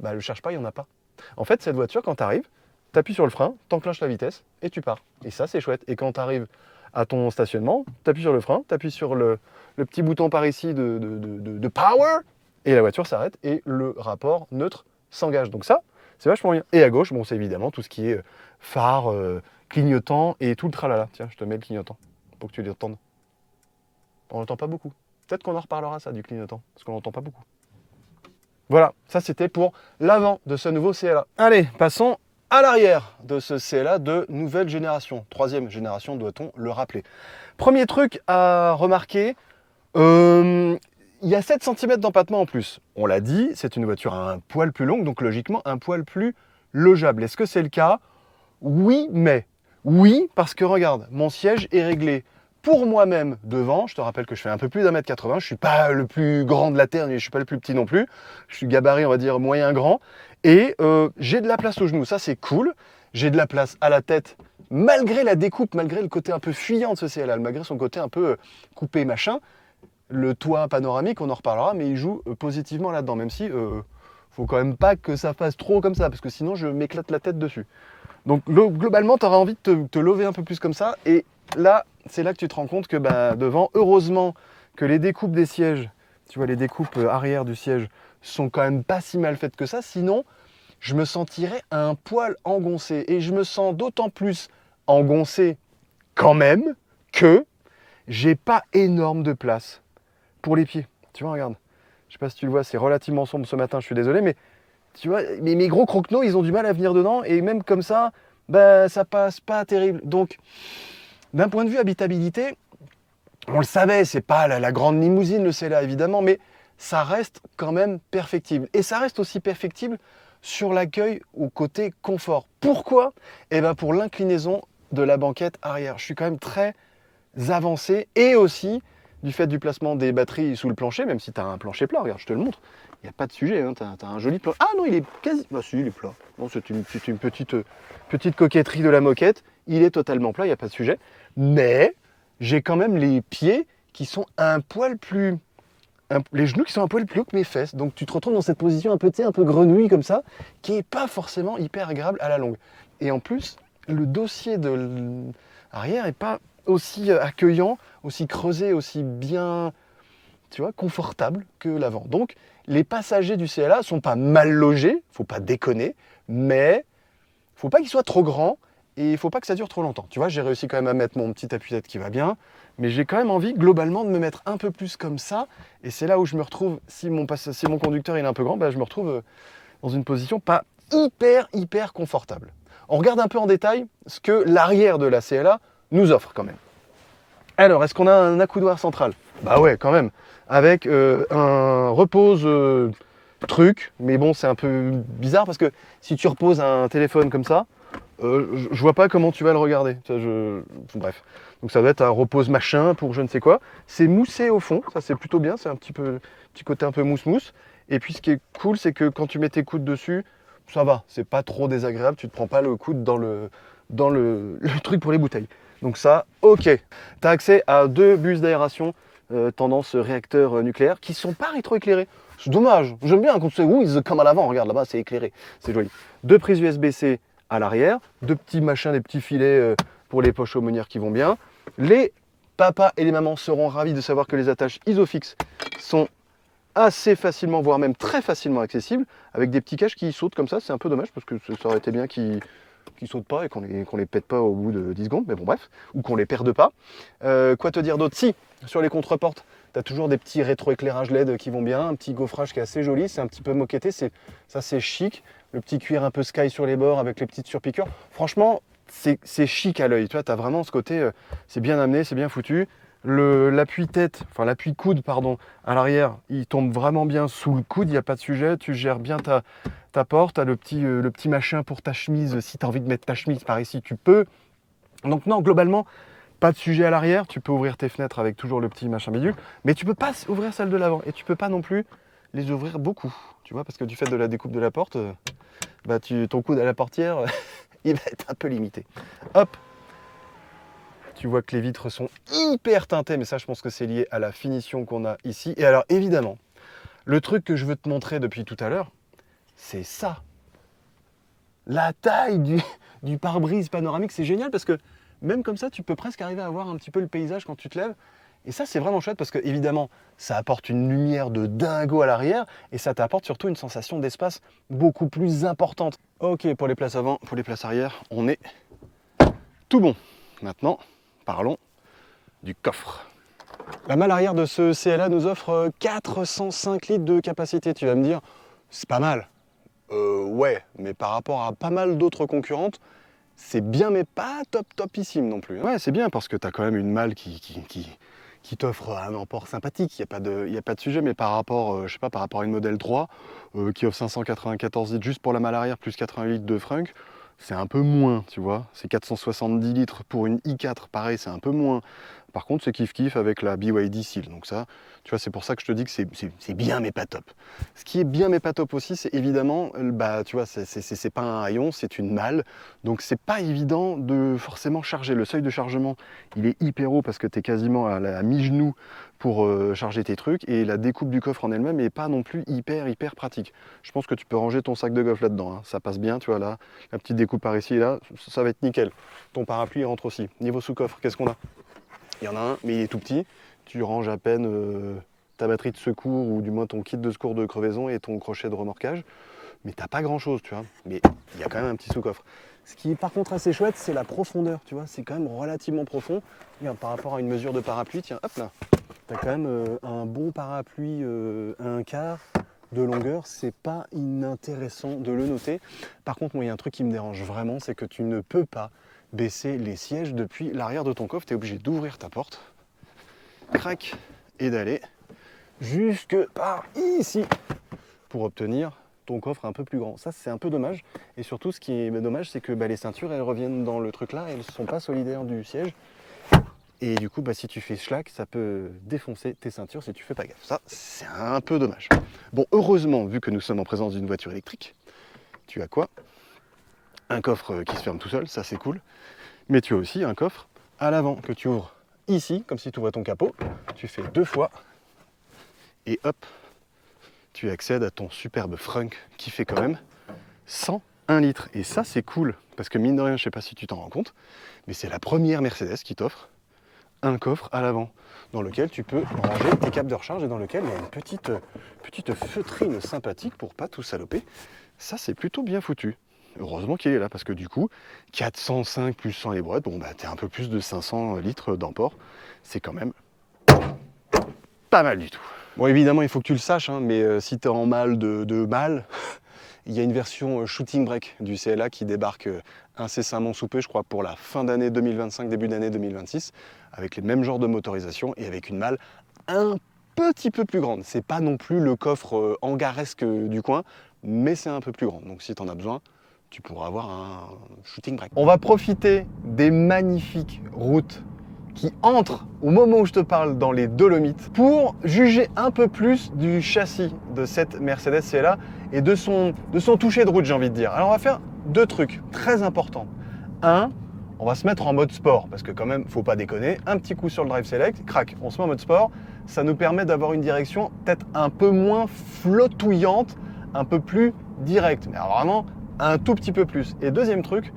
Bah, le cherche pas, il n'y en a pas. En fait, cette voiture, quand t'arrives, t'appuies sur le frein, t'enclenches la vitesse et tu pars. Et ça, c'est chouette. Et quand t'arrives à ton stationnement, t'appuies sur le frein, t'appuies sur le petit bouton par ici de power, et la voiture s'arrête et le rapport neutre s'engage. Donc ça, c'est vachement bien. Et à gauche, bon, c'est évidemment tout ce qui est phare, clignotant et tout le tralala. Tiens, je te mets le clignotant pour que tu l'entendes. On n'entend pas beaucoup. Peut-être qu'on en reparlera ça du clignotant, parce qu'on n'entend pas beaucoup. Voilà, ça c'était pour l'avant de ce nouveau CLA. Allez, passons à l'arrière de ce CLA de nouvelle génération. 3e génération, doit-on le rappeler. Premier truc à remarquer, il y a 7 cm d'empattement en plus. On l'a dit, c'est une voiture un poil plus longue, donc logiquement un poil plus logeable. Est-ce que c'est le cas? Oui, mais. Oui, parce que regarde, mon siège est réglé pour moi-même devant. Je te rappelle que je fais un peu plus d'1m80. Je ne suis pas le plus grand de la Terre, mais je ne suis pas le plus petit non plus. Je suis gabarit, on va dire, moyen grand. Et j'ai de la place aux genoux, ça c'est cool. J'ai de la place à la tête, malgré la découpe, malgré le côté un peu fuyant de ce CLA, malgré son côté un peu coupé machin. Le toit panoramique, on en reparlera, mais il joue positivement là-dedans, même si faut quand même pas que ça fasse trop comme ça, parce que sinon je m'éclate la tête dessus. Donc globalement, tu auras envie de te lever un peu plus comme ça, et là, c'est là que tu te rends compte que devant, heureusement que les découpes des sièges, tu vois, les découpes arrière du siège sont quand même pas si mal faites que ça, sinon je me sentirais un poil engoncé. Et je me sens d'autant plus engoncé quand même que j'ai pas énorme de place pour les pieds. Tu vois, regarde. Je sais pas si tu le vois, c'est relativement sombre ce matin, je suis désolé, mais tu vois, mes gros croquenots, ils ont du mal à venir dedans, et même comme ça, bah, ça passe pas terrible. Donc, d'un point de vue habitabilité, on le savait, c'est pas la grande limousine, le CLA, évidemment, mais ça reste quand même perfectible. Et ça reste aussi perfectible sur l'accueil au côté confort. Pourquoi? Eh bien, pour l'inclinaison de la banquette arrière. Je suis quand même très avancé, et aussi du fait du placement des batteries sous le plancher, même si tu as un plancher plat, regarde, je te le montre, il n'y a pas de sujet, hein, tu as un joli plancher. Ah non, il est quasi... Bah si, il est plat. Bon, c'est une petite coquetterie de la moquette, il est totalement plat, il n'y a pas de sujet. Mais j'ai quand même les pieds qui sont un poil plus... les genoux qui sont un poil plus hauts que mes fesses. Donc tu te retrouves dans cette position un peu grenouille comme ça, qui n'est pas forcément hyper agréable à la longue. Et en plus, le dossier de l'arrière n'est pas aussi accueillant, aussi creusé, aussi bien, tu vois, confortable que l'avant. Donc les passagers du CLA sont pas mal logés, faut pas déconner, mais faut pas qu'ils soient trop grands et il faut pas que ça dure trop longtemps. Tu vois, j'ai réussi quand même à mettre mon petit appuie-tête qui va bien, mais j'ai quand même envie globalement de me mettre un peu plus comme ça, et c'est là où je me retrouve, si mon conducteur il est un peu grand, bah, je me retrouve dans une position pas hyper confortable. On regarde un peu en détail ce que l'arrière de la CLA nous offre quand même. Alors, est-ce qu'on a un accoudoir central? Bah ouais, quand même. Avec un repose truc, mais bon, c'est un peu bizarre parce que si tu reposes un téléphone comme ça, je vois pas comment tu vas le regarder. Bref. Donc ça doit être un repose machin pour je ne sais quoi. C'est moussé au fond, ça c'est plutôt bien, c'est un petit côté un peu mousse-mousse. Et puis ce qui est cool, c'est que quand tu mets tes coudes dessus, ça va, c'est pas trop désagréable, tu te prends pas le coude dans le truc pour les bouteilles. Donc ça, ok. Tu as accès à 2 bus d'aération tendance réacteur nucléaire qui sont pas rétroéclairés. C'est dommage. J'aime bien quand c'est comme à l'avant. Regarde là-bas, c'est éclairé. C'est joli. 2 prises USB-C à l'arrière, 2 petits machins, des petits filets pour les poches aumônières qui vont bien. Les papas et les mamans seront ravis de savoir que les attaches Isofix sont assez facilement, voire même très facilement accessibles, avec des petits caches qui sautent comme ça. C'est un peu dommage parce que ça aurait été bien qu'ils sautent pas et qu'on les pète pas au bout de 10 secondes, mais bon bref, ou qu'on les perde pas. Quoi te dire d'autre? Si, sur les contreportes, tu as toujours des petits rétroéclairages LED qui vont bien, un petit gaufrage qui est assez joli, c'est un petit peu moquetté, ça c'est chic, le petit cuir un peu sky sur les bords avec les petites surpiqûres. Franchement, c'est chic à l'œil, tu vois, tu as vraiment ce côté, c'est bien amené, c'est bien foutu. L'appui coude, pardon, à l'arrière, il tombe vraiment bien sous le coude, il n'y a pas de sujet, tu gères bien ta porte, tu as le petit machin pour ta chemise, si tu as envie de mettre ta chemise par ici, tu peux. Donc non, globalement, pas de sujet à l'arrière, tu peux ouvrir tes fenêtres avec toujours le petit machin bidule, mais tu peux pas ouvrir celle de l'avant, et tu peux pas non plus les ouvrir beaucoup, tu vois, parce que du fait de la découpe de la porte, ton coude à la portière, il va être un peu limité. Hop. Tu vois que les vitres sont hyper teintées, mais ça, je pense que c'est lié à la finition qu'on a ici. Et alors, évidemment, le truc que je veux te montrer depuis tout à l'heure, c'est ça. La taille du pare-brise panoramique, c'est génial parce que même comme ça, tu peux presque arriver à voir un petit peu le paysage quand tu te lèves. Et ça, c'est vraiment chouette parce que, évidemment, ça apporte une lumière de dingo à l'arrière et ça t'apporte surtout une sensation d'espace beaucoup plus importante. Ok, pour les places avant, pour les places arrière, on est tout bon. Maintenant, parlons du coffre. La malle arrière de ce CLA nous offre 405 litres de capacité. Tu vas me dire, c'est pas mal. Ouais, mais par rapport à pas mal d'autres concurrentes, c'est bien mais pas topissime non plus. Ouais, c'est bien parce que tu as quand même une malle qui t'offre un emport sympathique, il n'y a pas de sujet, mais par rapport, je sais pas, par rapport à une modèle 3 qui offre 594 litres juste pour la malle arrière plus 80 litres de frunk, c'est un peu moins, tu vois. C'est 470 litres pour une i4, pareil, c'est un peu moins. Par contre, c'est kiff-kiff avec la BYD Seal. Donc ça, tu vois, c'est pour ça que je te dis que c'est bien mais pas top. Ce qui est bien mais pas top aussi, c'est évidemment, bah, tu vois, c'est pas un haillon, c'est une malle. Donc c'est pas évident de forcément charger. Le seuil de chargement, il est hyper haut parce que tu es quasiment à mi-genou pour charger tes trucs. Et la découpe du coffre en elle-même n'est pas non plus hyper pratique. Je pense que tu peux ranger ton sac de golf là-dedans. Hein. Ça passe bien, tu vois, là, la petite découpe par ici et là, ça va être nickel. Ton parapluie il rentre aussi. Niveau sous-coffre, qu'est-ce qu'on a? Il y en a un, mais il est tout petit. Tu ranges à peine ta batterie de secours ou du moins ton kit de secours de crevaison et ton crochet de remorquage. Mais t'as pas grand-chose, tu vois. Mais il y a quand même un petit sous-coffre. Ce qui est par contre assez chouette, c'est la profondeur, tu vois. C'est quand même relativement profond. Regarde, par rapport à une mesure de parapluie, tiens, hop là. T'as quand même un bon parapluie 1/4 de longueur, c'est pas inintéressant de le noter. Par contre, moi, il y a un truc qui me dérange vraiment, c'est que tu ne peux pas baisser les sièges depuis l'arrière de ton coffre. Tu es obligé d'ouvrir ta porte, crac, et d'aller jusque par ici pour obtenir ton coffre un peu plus grand. Ça, c'est un peu dommage. Et surtout, ce qui est dommage, c'est que les ceintures, elles reviennent dans le truc là, elles ne sont pas solidaires du siège. Et du coup, si tu fais schlack, ça peut défoncer tes ceintures si tu fais pas gaffe. Ça, c'est un peu dommage. Bon, heureusement, vu que nous sommes en présence d'une voiture électrique, tu as quoi? Un coffre qui se ferme tout seul, ça c'est cool. Mais tu as aussi un coffre à l'avant que tu ouvres ici, comme si tu ouvrais ton capot. Tu fais 2 fois et hop, tu accèdes à ton superbe Frunk qui fait quand même 101 litres. Et ça, c'est cool, parce que mine de rien, je sais pas si tu t'en rends compte, mais c'est la première Mercedes qui t'offre un coffre à l'avant, dans lequel tu peux ranger tes câbles de recharge et dans lequel il y a une petite feutrine sympathique pour pas tout saloper. Ça, c'est plutôt bien foutu. Heureusement qu'il est là, parce que du coup, 405 plus 100 les brouettes, bon, t'es un peu plus de 500 litres d'emport. C'est quand même pas mal du tout. Bon, évidemment, il faut que tu le saches, hein, mais si tu es en mal de mal, il y a une version shooting brake du CLA qui débarque incessamment sous peu, je crois, pour la fin d'année 2025, début d'année 2026, avec les mêmes genres de motorisation et avec une malle un petit peu plus grande. C'est pas non plus le coffre hangaresque du coin, mais c'est un peu plus grand. Donc si tu en as besoin, tu pourras avoir un shooting brake. On va profiter des magnifiques routes qui entre au moment où je te parle dans les Dolomites pour juger un peu plus du châssis de cette Mercedes CLA et de son toucher de route, j'ai envie de dire. Alors on va faire 2 trucs très importants. Un, on va se mettre en mode sport parce que quand même, faut pas déconner, un petit coup sur le Drive Select, crac, on se met en mode sport, ça nous permet d'avoir une direction peut-être un peu moins flottouillante, un peu plus directe, mais alors vraiment un tout petit peu plus. Et deuxième truc,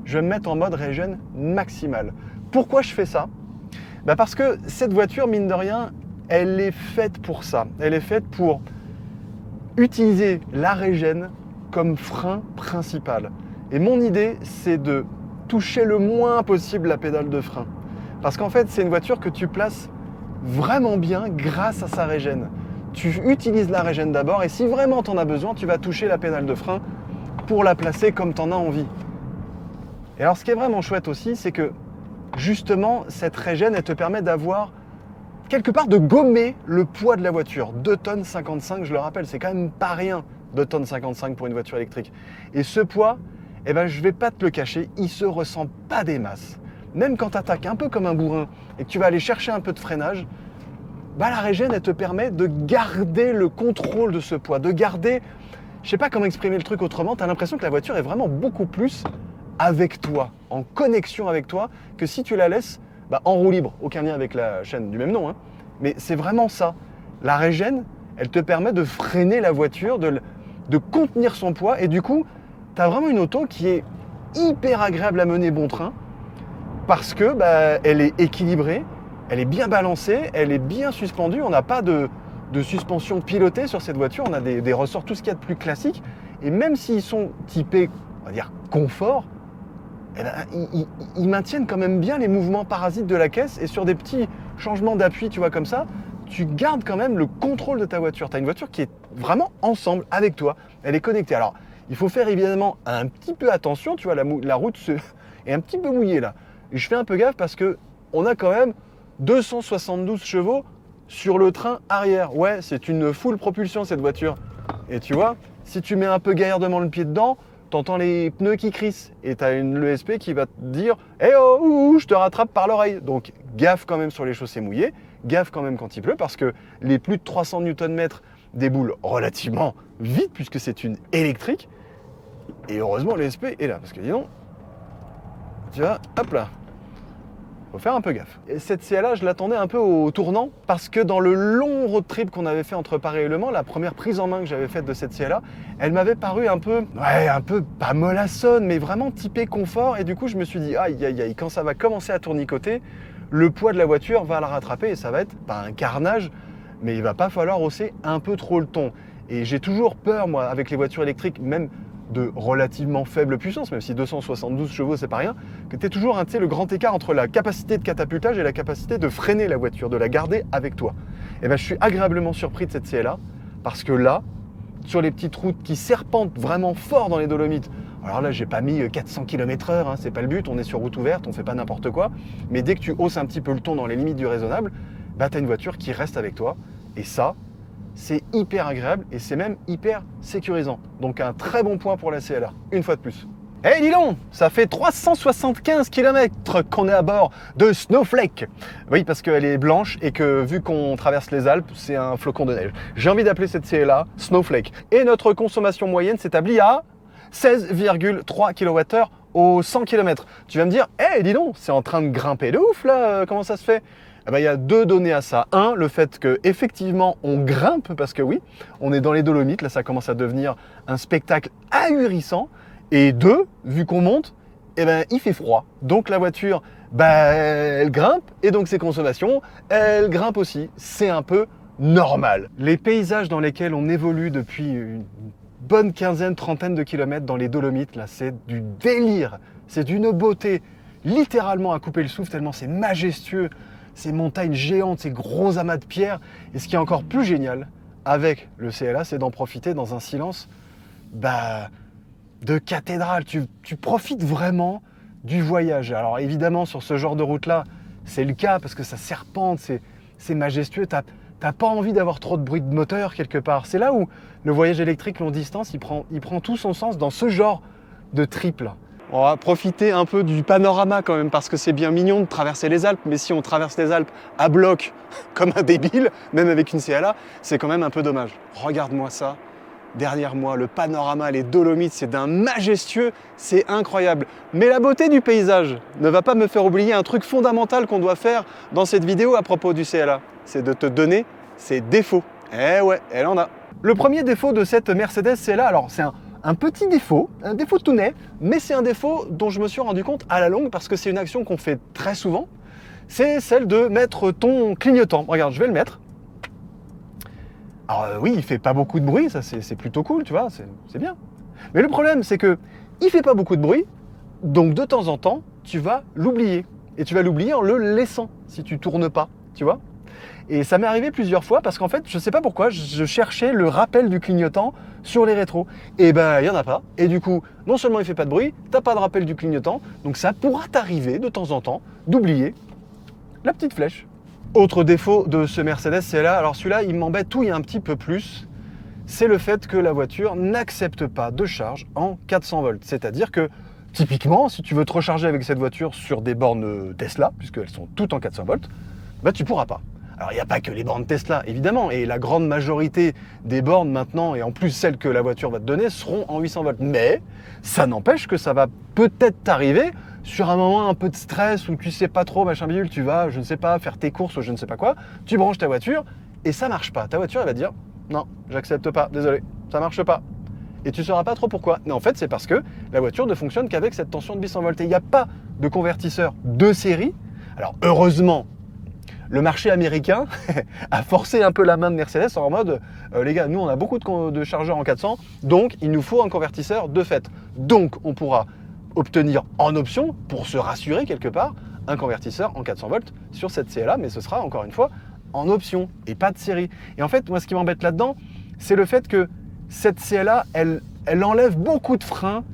je vais me mettre en mode régène maximale. Pourquoi je fais ça? Parce que cette voiture, mine de rien, elle est faite pour ça. Elle est faite pour utiliser la régène comme frein principal. Et mon idée, c'est de toucher le moins possible la pédale de frein. Parce qu'en fait, c'est une voiture que tu places vraiment bien grâce à sa régène. Tu utilises la régène d'abord et si vraiment tu en as besoin, tu vas toucher la pédale de frein pour la placer comme tu en as envie. Et alors, ce qui est vraiment chouette aussi, c'est que justement, cette régène, elle te permet d'avoir quelque part de gommer le poids de la voiture. 2 tonnes 55, je le rappelle, c'est quand même pas rien, 2 tonnes 55 pour une voiture électrique. Et ce poids, je vais pas te le cacher, il se ressent pas des masses. Même quand tu attaques un peu comme un bourrin et que tu vas aller chercher un peu de freinage, la régène, elle te permet de garder le contrôle de ce poids, de garder, je sais pas comment exprimer le truc autrement, tu as l'impression que la voiture est vraiment beaucoup plus avec toi, en connexion avec toi, que si tu la laisses en roue libre, aucun lien avec la chaîne du même nom, hein. Mais c'est vraiment ça. La régène, elle te permet de freiner la voiture, de contenir son poids, et du coup, tu as vraiment une auto qui est hyper agréable à mener bon train, parce que elle est équilibrée, elle est bien balancée, elle est bien suspendue, on n'a pas de suspension pilotée sur cette voiture, on a des ressorts, tout ce qu'il y a de plus classique, et même s'ils sont typés, on va dire, confort, ils maintiennent quand même bien les mouvements parasites de la caisse et sur des petits changements d'appui, tu vois, comme ça, tu gardes quand même le contrôle de ta voiture. Tu as une voiture qui est vraiment ensemble avec toi, elle est connectée. Alors, il faut faire évidemment un petit peu attention, tu vois, la route est un petit peu mouillée là. Et je fais un peu gaffe parce qu'on a quand même 272 chevaux sur le train arrière. Ouais, c'est une full propulsion cette voiture. Et tu vois, si tu mets un peu gaillardement le pied dedans, t'entends les pneus qui crissent et t'as l'ESP qui va te dire « Eh oh, je te rattrape par l'oreille ». Donc gaffe quand même sur les chaussées mouillées, gaffe quand même quand il pleut parce que les plus de 300 Nm déboulent relativement vite puisque c'est une électrique. Et heureusement l'ESP est là parce que dis donc, tu vois, hop là, faut faire un peu gaffe. Et cette CLA, je l'attendais un peu au tournant parce que dans le long road trip qu'on avait fait entre Paris et Le Mans, la première prise en main que j'avais faite de cette CLA, elle m'avait paru un peu pas mollassonne, mais vraiment typée confort. Et du coup, je me suis dit, aïe, aïe, aïe, quand ça va commencer à tournicoter, le poids de la voiture va la rattraper et ça va être pas un carnage, mais il va pas falloir hausser un peu trop le ton. Et j'ai toujours peur, moi, avec les voitures électriques, même de relativement faible puissance, même si 272 chevaux c'est pas rien, que tu es toujours le grand écart entre la capacité de catapultage et la capacité de freiner la voiture, de la garder avec toi. Et je suis agréablement surpris de cette CLA parce que là, sur les petites routes qui serpentent vraiment fort dans les Dolomites. Alors là, j'ai pas mis 400 km/h, hein, c'est pas le but, on est sur route ouverte, on fait pas n'importe quoi. Mais dès que tu hausses un petit peu le ton dans les limites du raisonnable, bah t'as une voiture qui reste avec toi. Et ça, c'est hyper agréable et c'est même hyper sécurisant. Donc un très bon point pour la CLA, une fois de plus. Eh dis donc, ça fait 375 km qu'on est à bord de Snowflake. Oui, parce qu'elle est blanche et que vu qu'on traverse les Alpes, c'est un flocon de neige. J'ai envie d'appeler cette CLA Snowflake. Et notre consommation moyenne s'établit à 16,3 kWh au 100 km. Tu vas me dire, eh dis donc, c'est en train de grimper de ouf là, comment ça se fait ? Eh ben, il y a deux données à ça. Un, le fait qu'effectivement on grimpe, parce que oui, on est dans les Dolomites, là ça commence à devenir un spectacle ahurissant. Et deux, vu qu'on monte, eh ben, il fait froid. Donc la voiture, bah, elle grimpe, et donc ses consommations, elles grimpent aussi. C'est un peu normal. Les paysages dans lesquels on évolue depuis une bonne quinzaine, trentaine de kilomètres dans les Dolomites, là, c'est du délire. C'est d'une beauté littéralement à couper le souffle, tellement c'est majestueux. Ces montagnes géantes, ces gros amas de pierres. Et ce qui est encore plus génial avec le CLA, c'est d'en profiter dans un silence de cathédrale. Tu profites vraiment du voyage. Alors évidemment, sur ce genre de route-là, c'est le cas parce que ça serpente, c'est majestueux. T'as pas envie d'avoir trop de bruit de moteur quelque part. C'est là où le voyage électrique longue distance, il prend tout son sens dans ce genre de trip là. On va profiter un peu du panorama quand même, parce que c'est bien mignon de traverser les Alpes, mais si on traverse les Alpes à bloc, comme un débile, même avec une CLA, c'est quand même un peu dommage. Regarde-moi ça, derrière moi, le panorama, les Dolomites, c'est d'un majestueux, c'est incroyable. Mais la beauté du paysage ne va pas me faire oublier un truc fondamental qu'on doit faire dans cette vidéo à propos du CLA, c'est de te donner ses défauts. Eh ouais, elle en a. Le premier défaut de cette Mercedes CLA, alors c'est un petit défaut, un défaut tout net, mais c'est un défaut dont je me suis rendu compte à la longue parce que c'est une action qu'on fait très souvent, c'est celle de mettre ton clignotant. Regarde, je vais le mettre. Alors oui, il fait pas beaucoup de bruit, ça c'est plutôt cool, tu vois, c'est bien. Mais le problème, c'est que il fait pas beaucoup de bruit, donc de temps en temps, tu vas l'oublier. Et tu vas l'oublier en le laissant, si tu tournes pas, tu vois. Et ça m'est arrivé plusieurs fois parce qu'en fait, je sais pas pourquoi, je cherchais le rappel du clignotant sur les rétros. Et ben, il y en a pas. Et du coup, non seulement il fait pas de bruit, t'as pas de rappel du clignotant, donc ça pourra t'arriver de temps en temps d'oublier la petite flèche. Autre défaut de ce Mercedes, c'est là, alors celui-là, il m'embête tout et un petit peu plus, c'est le fait que la voiture n'accepte pas de charge en 400 volts. C'est-à-dire que, typiquement, si tu veux te recharger avec cette voiture sur des bornes Tesla, puisqu'elles sont toutes en 400 volts, bah tu pourras pas. Alors il n'y a pas que les bornes Tesla, évidemment, et la grande majorité des bornes maintenant, et en plus celles que la voiture va te donner, seront en 800 volts. Mais ça n'empêche que ça va peut-être t'arriver sur un moment un peu de stress où tu sais pas trop, machin bidule, tu vas, je ne sais pas, faire tes courses ou je ne sais pas quoi, tu branches ta voiture et ça marche pas. Ta voiture, elle va te dire, non, j'accepte pas, désolé, ça marche pas. Et tu ne sauras pas trop pourquoi. Mais en fait, c'est parce que la voiture ne fonctionne qu'avec cette tension de 800 volts. Et il n'y a pas de convertisseur de série. Alors heureusement, le marché américain a forcé un peu la main de Mercedes en mode les gars, nous on a beaucoup de chargeurs en 400, donc il nous faut un convertisseur de fait. Donc on pourra obtenir en option, pour se rassurer quelque part, un convertisseur en 400 volts sur cette CLA, mais ce sera encore une fois en option et pas de série. Et en fait, moi ce qui m'embête là-dedans, c'est le fait que cette CLA, elle enlève beaucoup de freins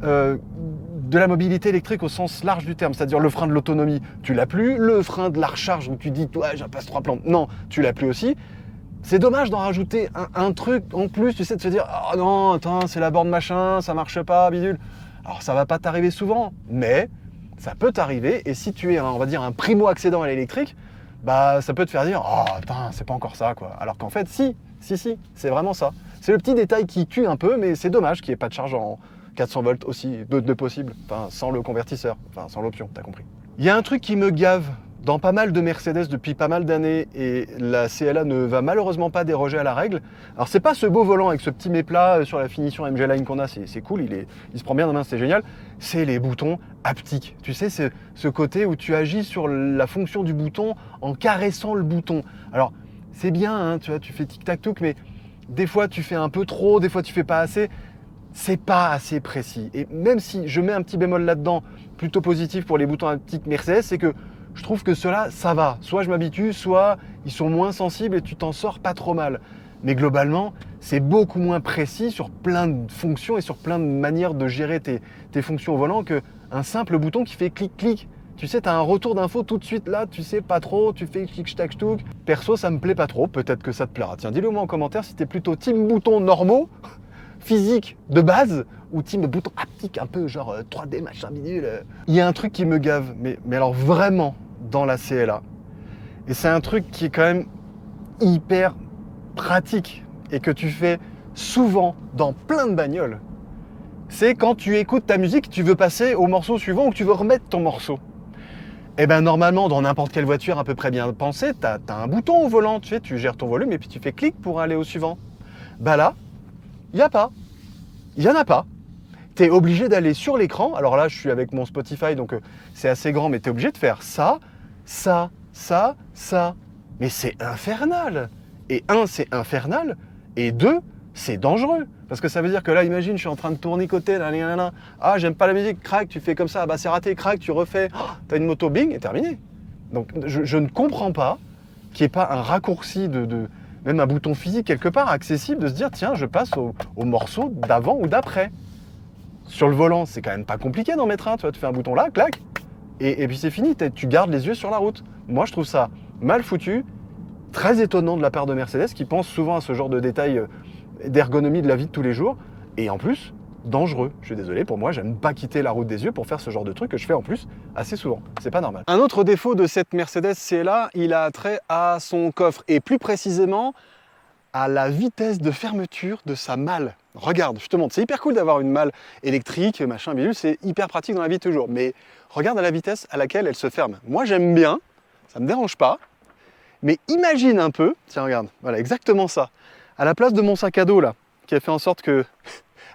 de la mobilité électrique au sens large du terme, c'est-à-dire le frein de l'autonomie, tu l'as plus, le frein de la recharge où tu dis, ouais, j'en passe 3 plantes, non, tu l'as plus aussi. C'est dommage d'en rajouter un truc en plus, tu sais, de se dire, oh non, attends, c'est la borne machin, ça marche pas, bidule. Alors ça va pas t'arriver souvent, mais ça peut t'arriver, et si tu es, on va dire, un primo-accédant à l'électrique, bah ça peut te faire dire, oh putain, c'est pas encore ça, quoi. Alors qu'en fait, si, c'est vraiment ça. C'est le petit détail qui tue un peu, mais c'est dommage qu'il n'y ait pas de charge en 400 volts aussi, de possible, enfin sans le convertisseur, enfin sans l'option, t'as compris. Il y a un truc qui me gave dans pas mal de Mercedes depuis pas mal d'années, et la CLA ne va malheureusement pas déroger à la règle. Alors c'est pas ce beau volant avec ce petit méplat sur la finition MG Line qu'on a, c'est cool, il se prend bien en main, c'est génial, c'est les boutons haptiques. Tu sais, c'est ce côté où tu agis sur la fonction du bouton en caressant le bouton. Alors c'est bien, hein, tu vois, tu fais tic-tac-touc, mais des fois tu fais un peu trop, des fois tu fais pas assez. C'est pas assez précis. Et même si je mets un petit bémol là-dedans, plutôt positif pour les boutons haptiques Mercedes, c'est que je trouve que ceux-là, ça va. Soit je m'habitue, soit ils sont moins sensibles et tu t'en sors pas trop mal. Mais globalement, c'est beaucoup moins précis sur plein de fonctions et sur plein de manières de gérer tes fonctions au volant qu'un simple bouton qui fait clic-clic. Tu sais, tu as un retour d'info tout de suite là, tu sais pas trop, tu fais clic-stac-stouk. Perso, ça me plaît pas trop, peut-être que ça te plaira. Tiens, dis-le moi en commentaire si t'es plutôt team boutons normaux, physique de base, ou team bouton haptique un peu genre 3D machin bidule. Il y a un truc qui me gave, mais alors vraiment dans la CLA. Et c'est un truc qui est quand même hyper pratique et que tu fais souvent dans plein de bagnoles. C'est quand tu écoutes ta musique, tu veux passer au morceau suivant ou que tu veux remettre ton morceau. Et bien normalement, dans n'importe quelle voiture à peu près bien pensée, t'as un bouton au volant, tu sais, tu gères ton volume et puis tu fais clic pour aller au suivant. Bah là, il n'y a pas. Il n'y en a pas. Tu es obligé d'aller sur l'écran. Alors là, je suis avec mon Spotify, donc c'est assez grand, mais tu es obligé de faire ça, ça, ça, ça. Mais c'est infernal. Et un, c'est infernal. Et deux, c'est dangereux. Parce que ça veut dire que là, imagine, je suis en train de tournicoter, là. Ah, j'aime pas la musique, crac, tu fais comme ça, bah c'est raté, crac, tu refais, oh, t'as une moto, bing, et terminé. Donc je ne comprends pas qu'il n'y ait pas un raccourci même un bouton physique quelque part accessible de se dire, tiens, je passe au morceau d'avant ou d'après. Sur le volant, c'est quand même pas compliqué d'en mettre un, tu vois, tu fais un bouton là, clac, et puis c'est fini, tu gardes les yeux sur la route. Moi, je trouve ça mal foutu, très étonnant de la part de Mercedes, qui pense souvent à ce genre de détails d'ergonomie de la vie de tous les jours, et en plus, dangereux. Je suis désolé, pour moi, j'aime pas quitter la route des yeux pour faire ce genre de truc que je fais en plus assez souvent. C'est pas normal. Un autre défaut de cette Mercedes CLA, il a trait à son coffre, et plus précisément à la vitesse de fermeture de sa malle. Regarde, je te montre, c'est hyper cool d'avoir une malle électrique, machin, bidule, c'est hyper pratique dans la vie de tous les jours, mais regarde à la vitesse à laquelle elle se ferme. Moi, j'aime bien, ça me dérange pas, mais imagine un peu, tiens, regarde, voilà, exactement ça. À la place de mon sac à dos, là, qui a fait en sorte que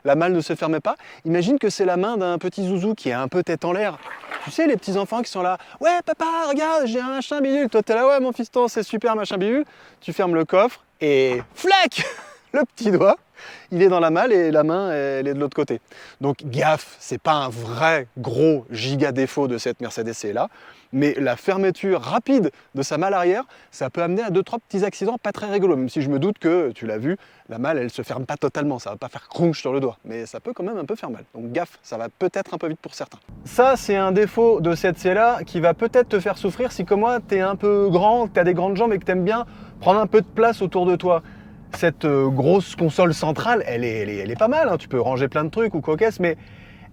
la malle ne se fermait pas, imagine que c'est la main d'un petit zouzou qui est un peu tête en l'air. Tu sais, les petits enfants qui sont là, ouais, papa, regarde, j'ai un machin bidule. Toi, t'es là, ouais, mon fiston, c'est super, machin bidule. Tu fermes le coffre et flac, le petit doigt, il est dans la malle et la main, elle est de l'autre côté. Donc, gaffe, c'est pas un vrai gros giga défaut de cette Mercedes CLA, mais la fermeture rapide de sa malle arrière, ça peut amener à 2-3 petits accidents pas très rigolos, même si je me doute que, tu l'as vu, la malle, elle se ferme pas totalement, ça va pas faire crunch sur le doigt, mais ça peut quand même un peu faire mal. Donc gaffe, ça va peut-être un peu vite pour certains. Ça, c'est un défaut de cette CLA qui va peut-être te faire souffrir si, comme moi, t'es un peu grand, que t'as des grandes jambes et que t'aimes bien prendre un peu de place autour de toi. Cette grosse console centrale, elle est pas mal, hein. Tu peux ranger plein de trucs ou coquesse, mais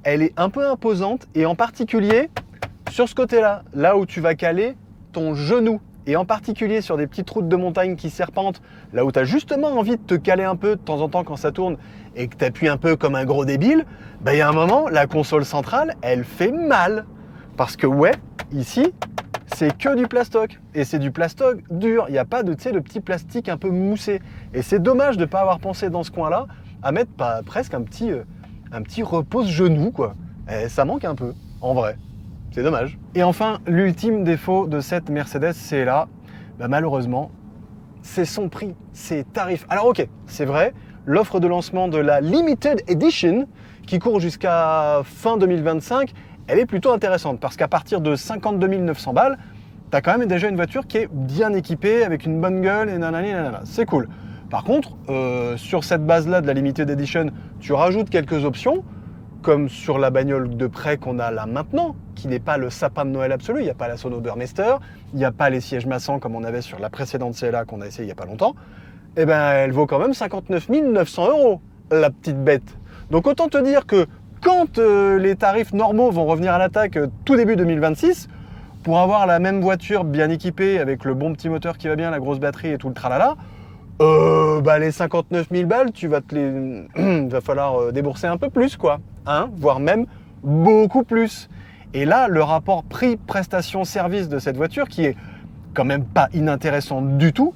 elle est un peu imposante, et en particulier sur ce côté-là, là où tu vas caler ton genou, et en particulier sur des petites routes de montagne qui serpentent, là où tu as justement envie de te caler un peu de temps en temps quand ça tourne, et que tu appuies un peu comme un gros débile, bah, il y a un moment, la console centrale, elle fait mal. Parce que ouais, ici, c'est que du plastoc, et c'est du plastoc dur, il n'y a pas de, de petit plastique un peu moussé. Et c'est dommage de ne pas avoir pensé dans ce coin-là à mettre presque un petit repose-genou, quoi. Et ça manque un peu, en vrai. C'est dommage. Et enfin, l'ultime défaut de cette Mercedes CLA, bah malheureusement, c'est son prix, ses tarifs. Alors ok, c'est vrai, l'offre de lancement de la Limited Edition, qui court jusqu'à fin 2025, elle est plutôt intéressante, parce qu'à partir de 52 900 balles, tu as quand même déjà une voiture qui est bien équipée, avec une bonne gueule, et nanani, nanana. C'est cool. Par contre, sur cette base-là de la Limited Edition, tu rajoutes quelques options, comme sur la bagnole de près qu'on a là maintenant, qui n'est pas le sapin de Noël absolu, il n'y a pas la Sono Burmester, il n'y a pas les sièges massants comme on avait sur la précédente CLA qu'on a essayé il n'y a pas longtemps, et ben elle vaut quand même 59 900 €, la petite bête. Donc autant te dire que quand les tarifs normaux vont revenir à l'attaque tout début 2026, pour avoir la même voiture bien équipée, avec le bon petit moteur qui va bien, la grosse batterie et tout le tralala, bah les 59 000 balles, va falloir débourser un peu plus, quoi, hein, voire même beaucoup plus. Et là, le rapport prix-prestation-service de cette voiture, qui est quand même pas inintéressant du tout,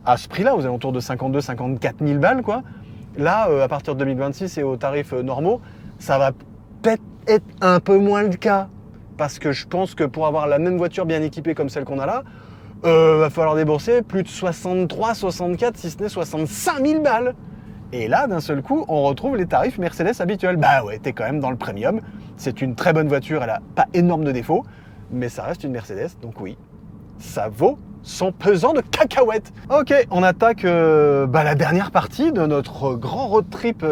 à ce prix-là, aux alentours de 52-54 000 balles, quoi, là, à partir de 2026 et aux tarifs normaux, ça va peut-être être un peu moins le cas. Parce que je pense que pour avoir la même voiture bien équipée comme celle qu'on a là, va falloir débourser plus de 63, 64, si ce n'est 65 000 balles. Et là, d'un seul coup, on retrouve les tarifs Mercedes habituels. Bah ouais, t'es quand même dans le premium. C'est une très bonne voiture, elle a pas énorme de défauts, mais ça reste une Mercedes, donc oui, ça vaut son pesant de cacahuètes. Ok, on attaque la dernière partie de notre grand road trip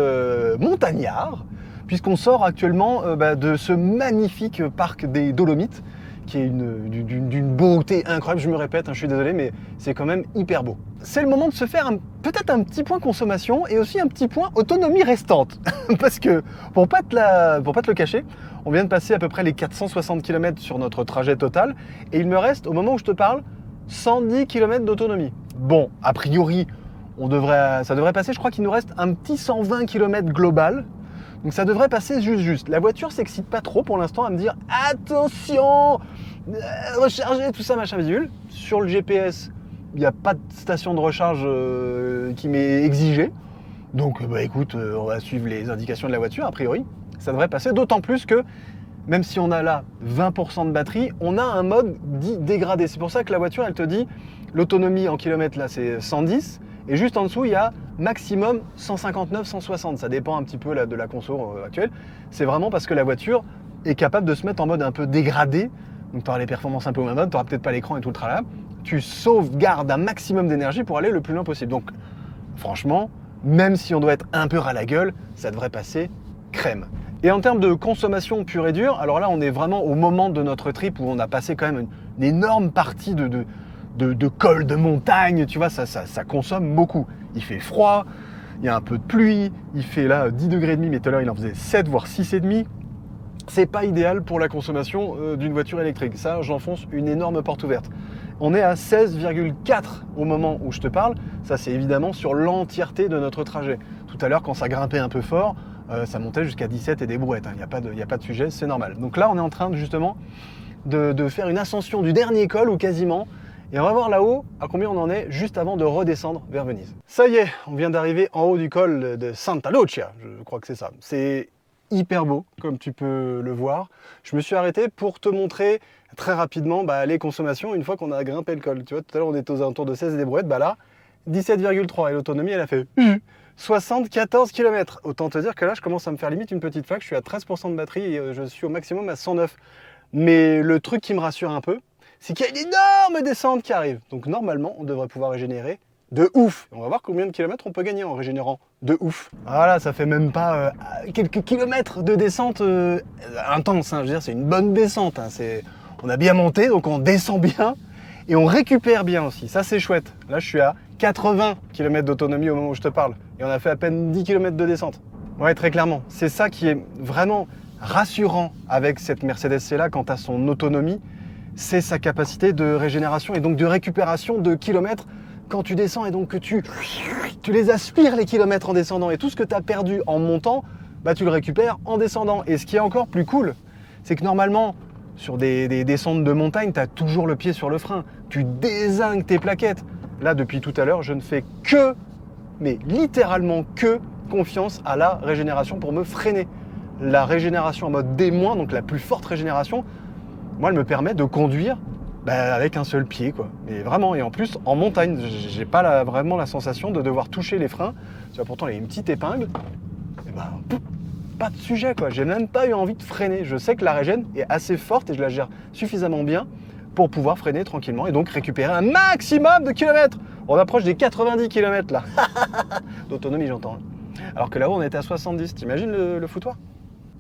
montagnard, puisqu'on sort actuellement de ce magnifique parc des Dolomites, qui est d'une beauté incroyable. Je me répète, je suis désolé, mais c'est quand même hyper beau. C'est le moment de se faire peut-être un petit point consommation et aussi un petit point autonomie restante. Parce que, pour pas te le cacher, on vient de passer à peu près les 460 km sur notre trajet total, et il me reste, au moment où je te parle, 110 km d'autonomie. Bon, a priori, ça devrait passer, je crois qu'il nous reste un petit 120 km global. Donc ça devrait passer juste. La voiture s'excite pas trop pour l'instant à me dire « Attention, recharger, tout ça, machin bidule ». Sur le GPS, il n'y a pas de station de recharge qui m'est exigée. Donc écoute, on va suivre les indications de la voiture, a priori. Ça devrait passer, d'autant plus que, même si on a là 20% de batterie, on a un mode dit dégradé. C'est pour ça que la voiture, elle te dit, l'autonomie en kilomètres, là, c'est 110. Et juste en dessous, il y a maximum 159, 160. Ça dépend un petit peu là, de la conso actuelle. C'est vraiment parce que la voiture est capable de se mettre en mode un peu dégradé. Donc tu auras les performances un peu au même mode, tu n'auras peut-être pas l'écran et tout le tralala. Tu sauvegardes un maximum d'énergie pour aller le plus loin possible. Donc franchement, même si on doit être un peu ras la gueule, ça devrait passer crème. Et en termes de consommation pure et dure, alors là on est vraiment au moment de notre trip où on a passé quand même une énorme partie de col, de montagne, tu vois, ça consomme beaucoup. Il fait froid, il y a un peu de pluie, il fait là 10 degrés et demi, mais tout à l'heure il en faisait 7 voire 6,5. C'est pas idéal pour la consommation d'une voiture électrique. Ça, j'enfonce une énorme porte ouverte. On est à 16,4 au moment où je te parle. Ça, c'est évidemment sur l'entièreté de notre trajet. Tout à l'heure, quand ça grimpait un peu fort, ça montait jusqu'à 17 et des brouettes. Il n'y a pas de sujet, c'est normal. Donc là, on est en train justement de faire une ascension du dernier col ou quasiment. Et on va voir là-haut à combien on en est juste avant de redescendre vers Venise. Ça y est, on vient d'arriver en haut du col de Santa Lucia. Je crois que c'est ça. C'est hyper beau, comme tu peux le voir. Je me suis arrêté pour te montrer très rapidement les consommations une fois qu'on a grimpé le col. Tu vois, tout à l'heure on était aux alentours de 16 et des brouettes, là 17,3 et l'autonomie elle a fait 74 km. Autant te dire que là je commence à me faire limite une petite flaque, je suis à 13% de batterie et je suis au maximum à 109. Mais le truc qui me rassure un peu, c'est qu'il y a une énorme descente qui arrive. Donc normalement on devrait pouvoir régénérer de ouf. On va voir combien de kilomètres on peut gagner en régénérant de ouf. Voilà, ça fait même pas quelques kilomètres de descente intense. Je veux dire, c'est une bonne descente. On a bien monté, donc on descend bien et on récupère bien aussi. Ça, c'est chouette. Là, je suis à 80 km d'autonomie au moment où je te parle. Et on a fait à peine 10 km de descente. Ouais, très clairement. C'est ça qui est vraiment rassurant avec cette Mercedes C-là quant à son autonomie. C'est sa capacité de régénération et donc de récupération de kilomètres quand tu descends et donc que tu les aspires les kilomètres en descendant et tout ce que tu as perdu en montant, tu le récupères en descendant. Et ce qui est encore plus cool, c'est que normalement, sur des descentes de montagne, tu as toujours le pied sur le frein. Tu dézingues tes plaquettes. Là, depuis tout à l'heure, je ne fais mais littéralement que confiance à la régénération pour me freiner. La régénération en mode D-, donc la plus forte régénération, moi, elle me permet de conduire avec un seul pied, quoi. Mais vraiment, et en plus, en montagne, j'ai pas vraiment la sensation de devoir toucher les freins. Tu vois, pourtant, il y a une petite épingle. Et pas de sujet, quoi. J'ai même pas eu envie de freiner. Je sais que la régène est assez forte et je la gère suffisamment bien pour pouvoir freiner tranquillement et donc récupérer un maximum de kilomètres. On approche des 90 km là. D'autonomie, j'entends. Alors que là-haut, on était à 70. T'imagines le foutoir?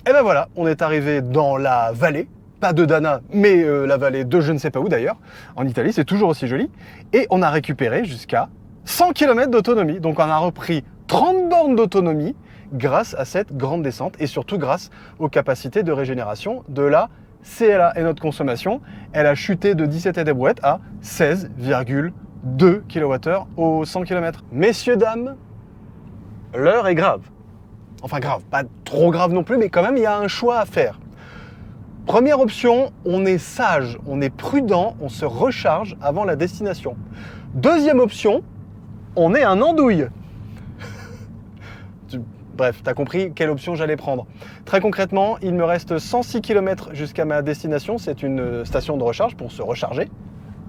Et ben voilà, on est arrivé dans la vallée. Pas de Dana, mais la vallée de je ne sais pas où d'ailleurs. En Italie, c'est toujours aussi joli. Et on a récupéré jusqu'à 100 km d'autonomie. Donc on a repris 30 bornes d'autonomie grâce à cette grande descente et surtout grâce aux capacités de régénération de la CLA. Et notre consommation, elle a chuté de 17 et des brouettes à 16,2 kWh au 100 km. Messieurs, dames, l'heure est grave. Enfin grave, pas trop grave non plus, mais quand même il y a un choix à faire. Première option, on est sage, on est prudent, on se recharge avant la destination. Deuxième option, on est un andouille. Bref, t'as compris quelle option j'allais prendre. Très concrètement, il me reste 106 km jusqu'à ma destination. C'est une station de recharge pour se recharger.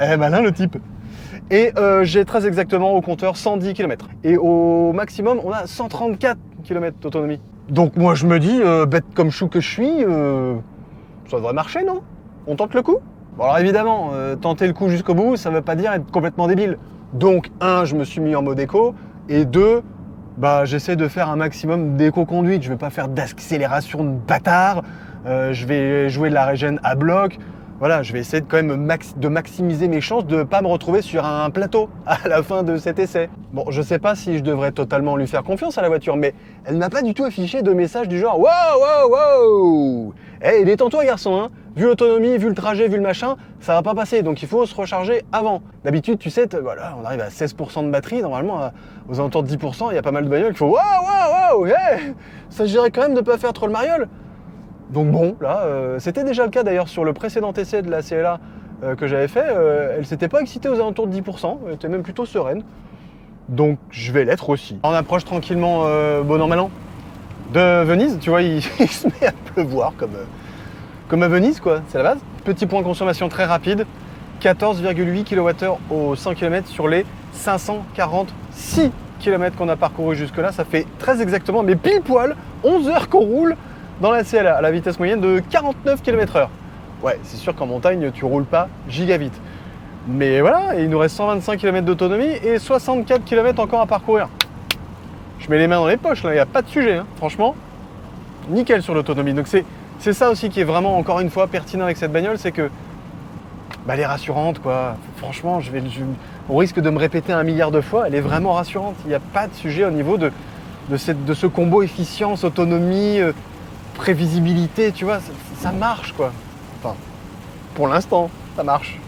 Eh malin le type. Et j'ai très exactement au compteur 110 km. Et au maximum, on a 134 km d'autonomie. Donc moi je me dis, bête comme chou que je suis, ça devrait marcher, non? On tente le coup? Bon alors évidemment, tenter le coup jusqu'au bout, ça veut pas dire être complètement débile. Donc, je me suis mis en mode éco, et 2, j'essaie de faire un maximum d'éco-conduite. Je vais pas faire d'accélération de bâtard, je vais jouer de la régène à bloc. Voilà, je vais essayer de quand même de maximiser mes chances de ne pas me retrouver sur un plateau à la fin de cet essai. Bon, je sais pas si je devrais totalement lui faire confiance à la voiture, mais elle n'a pas du tout affiché de message du genre « Wow, wow, wow !» Hey, détends-toi garçon, hein. Vu l'autonomie, vu le trajet, vu le machin, ça va pas passer, donc il faut se recharger avant. D'habitude, tu sais, voilà, on arrive à 16% de batterie, normalement, aux alentours de 10%, il y a pas mal de bagnoles qui font « Wow, wow, wow, hey !» Ça s'agirait quand même de pas faire trop le mariole. Donc bon, là, c'était déjà le cas d'ailleurs sur le précédent essai de la CLA que j'avais fait. Elle s'était pas excitée aux alentours de 10%, elle était même plutôt sereine. Donc je vais l'être aussi. On approche tranquillement, bon an mal an, de Venise. Tu vois, il se met à pleuvoir comme à Venise, quoi, c'est la base. Petit point consommation très rapide, 14,8 kWh au 100 km sur les 546 km qu'on a parcouru jusque-là. Ça fait très exactement, mais pile poil, 11 heures qu'on roule dans la CLA, à la vitesse moyenne de 49 km/h. Ouais, c'est sûr qu'en montagne, tu roules pas giga vite. Mais voilà, il nous reste 125 km d'autonomie et 64 km encore à parcourir. Je mets les mains dans les poches, là, il n'y a pas de sujet. Hein. Franchement, nickel sur l'autonomie. Donc c'est ça aussi qui est vraiment, encore une fois, pertinent avec cette bagnole, c'est que elle est rassurante, quoi. Franchement, au risque de me répéter 1 milliard de fois, elle est vraiment rassurante. Il n'y a pas de sujet au niveau de ce combo efficience, autonomie, prévisibilité, tu vois, ça marche, quoi. Enfin, pour l'instant, ça marche.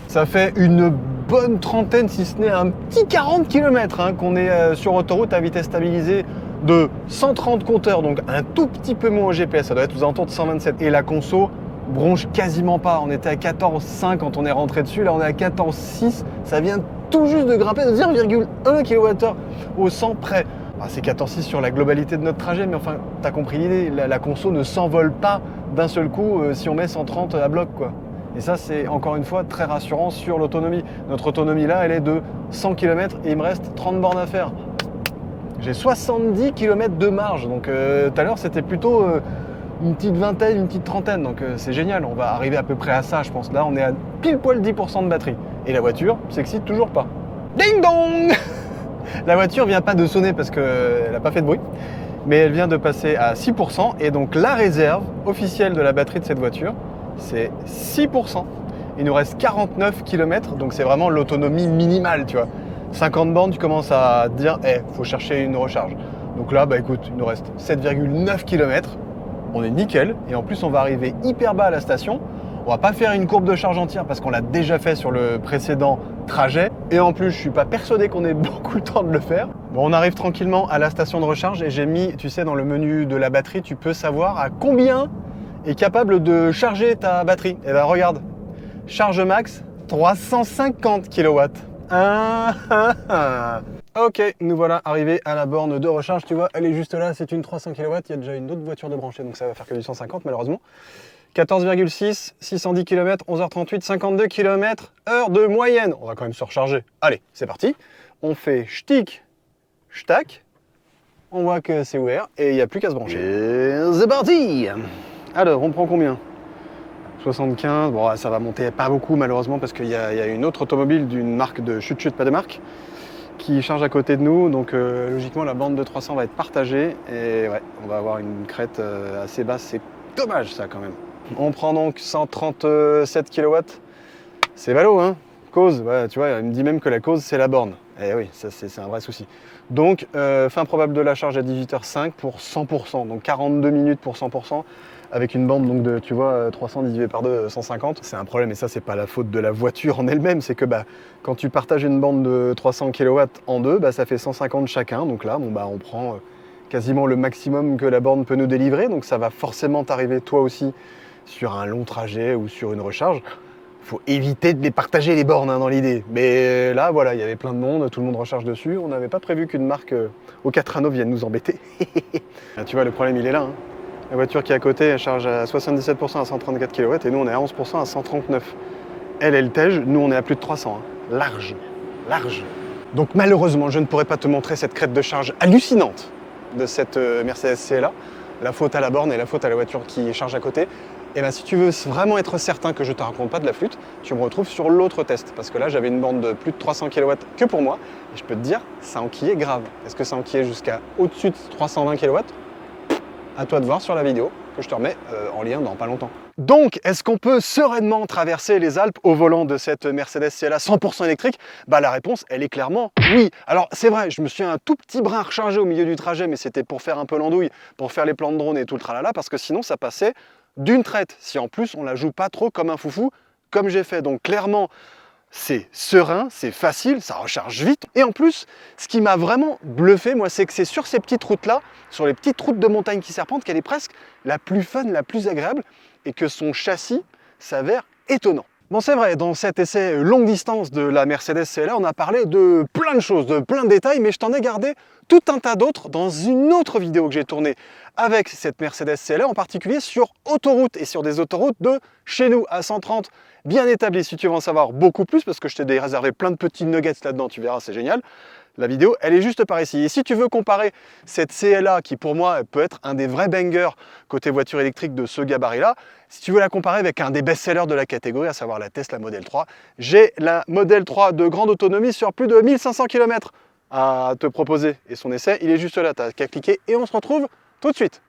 Ça fait une bonne trentaine, si ce n'est un petit 40 km qu'on est sur autoroute à vitesse stabilisée de 130 compteurs, donc un tout petit peu moins au GPS, ça doit être aux alentours de 127. Et la conso bronche quasiment pas. On était à 14,5 quand on est rentré dessus, là on est à 14,6. Ça vient tout juste de grimper de 0,1 kWh au 100 près. C'est 14,6 sur la globalité de notre trajet, mais enfin, t'as compris l'idée, la conso ne s'envole pas d'un seul coup si on met 130 à bloc, quoi. Et ça, c'est encore une fois très rassurant sur l'autonomie. Notre autonomie là, elle est de 100 km et il me reste 30 bornes à faire. J'ai 70 km de marge, donc tout à l'heure c'était plutôt une petite vingtaine, une petite trentaine, donc c'est génial. On va arriver à peu près à ça, je pense. Là, on est à pile poil 10% de batterie. Et la voiture s'excite toujours pas. Ding dong. La voiture vient pas de sonner parce qu'elle n'a pas fait de bruit, mais elle vient de passer à 6%, et donc la réserve officielle de la batterie de cette voiture, c'est 6%. Il nous reste 49 km, donc c'est vraiment l'autonomie minimale, tu vois. 50 bornes, tu commences à te dire, faut chercher une recharge. Donc là, écoute, il nous reste 7,9 km, on est nickel, et en plus on va arriver hyper bas à la station. On va pas faire une courbe de charge entière parce qu'on l'a déjà fait sur le précédent trajet. Et en plus, je suis pas persuadé qu'on ait beaucoup le temps de le faire. Bon, on arrive tranquillement à la station de recharge et j'ai mis, tu sais, dans le menu de la batterie, tu peux savoir à combien est capable de charger ta batterie. Et ben regarde, charge max 350 kW. Ok, nous voilà arrivés à la borne de recharge. Tu vois, elle est juste là, c'est une 300 kW. Il y a déjà une autre voiture de branchée, donc ça va faire que du 150 malheureusement. 14,6, 610 km, 11h38, 52 km/h de moyenne. On va quand même se recharger. Allez, c'est parti. On fait ch'tic, ch'tac. On voit que c'est ouvert et il n'y a plus qu'à se brancher. Et c'est parti. Alors, on prend combien? 75. Bon, ça va monter pas beaucoup malheureusement parce qu'il y a une autre automobile d'une marque de chut-chut, pas de marque, qui charge à côté de nous. Donc, logiquement, la bande de 300 va être partagée. Et ouais, on va avoir une crête assez basse. C'est dommage ça quand même. On prend donc 137 kW. C'est ballot, hein. Cause, ouais, tu vois, il me dit même que la cause, c'est la borne. Eh oui, ça c'est un vrai souci. Donc, fin probable de la charge à 18h05 pour 100%. Donc 42 minutes pour 100%. Avec une bande donc de, tu vois, 300 divisé par 2, 150. C'est un problème, et ça, c'est pas la faute de la voiture en elle-même. C'est que quand tu partages une bande de 300 kW en deux, ça fait 150 chacun. Donc là, on prend quasiment le maximum que la borne peut nous délivrer. Donc ça va forcément t'arriver toi aussi sur un long trajet ou sur une recharge. Il faut éviter de les partager les bornes dans l'idée. Mais là, voilà, il y avait plein de monde, tout le monde recharge dessus. On n'avait pas prévu qu'une marque aux 4 anneaux vienne nous embêter. Tu vois, le problème, il est là. Hein. La voiture qui est à côté, elle charge à 77% à 134 kW et nous, on est à 11% à 139. Elle tège, nous, on est à plus de 300. Hein. Large, large. Donc malheureusement, je ne pourrais pas te montrer cette crête de charge hallucinante de cette Mercedes CLA. La faute à la borne et la faute à la voiture qui charge à côté. Et bien si tu veux vraiment être certain que je ne te raconte pas de la flûte, tu me retrouves sur l'autre test. Parce que là, j'avais une borne de plus de 300 kW que pour moi. Et je peux te dire, ça enquillait grave. Est-ce que ça enquillait jusqu'à au-dessus de 320 kW? À toi de voir sur la vidéo, que je te remets en lien dans pas longtemps. Donc, est-ce qu'on peut sereinement traverser les Alpes au volant de cette Mercedes CLA 100% électrique? Bah la réponse, elle est clairement oui. Alors c'est vrai, je me suis un tout petit brin rechargé au milieu du trajet, mais c'était pour faire un peu l'andouille, pour faire les plans de drone et tout le tralala, parce que sinon ça passait d'une traite, si en plus on la joue pas trop comme un foufou, comme j'ai fait. Donc clairement, c'est serein, c'est facile, ça recharge vite. Et en plus, ce qui m'a vraiment bluffé, moi, c'est que c'est sur ces petites routes-là, sur les petites routes de montagne qui serpentent, qu'elle est presque la plus fun, la plus agréable, et que son châssis s'avère étonnant. Bon, c'est vrai, dans cet essai longue distance de la Mercedes CLA, on a parlé de plein de choses, de plein de détails, mais je t'en ai gardé tout un tas d'autres dans une autre vidéo que j'ai tournée avec cette Mercedes CLA, en particulier sur autoroute et sur des autoroutes de chez nous à 130, bien établies. Si tu veux en savoir beaucoup plus, parce que je t'ai réservé plein de petits nuggets là-dedans, tu verras, c'est génial. La vidéo, elle est juste par ici. Et si tu veux comparer cette CLA, qui pour moi peut être un des vrais bangers côté voiture électrique de ce gabarit-là, si tu veux la comparer avec un des best-sellers de la catégorie, à savoir la Tesla Model 3, j'ai la Model 3 de grande autonomie sur plus de 1500 km à te proposer. Et son essai, il est juste là, t'as qu'à cliquer et on se retrouve tout de suite.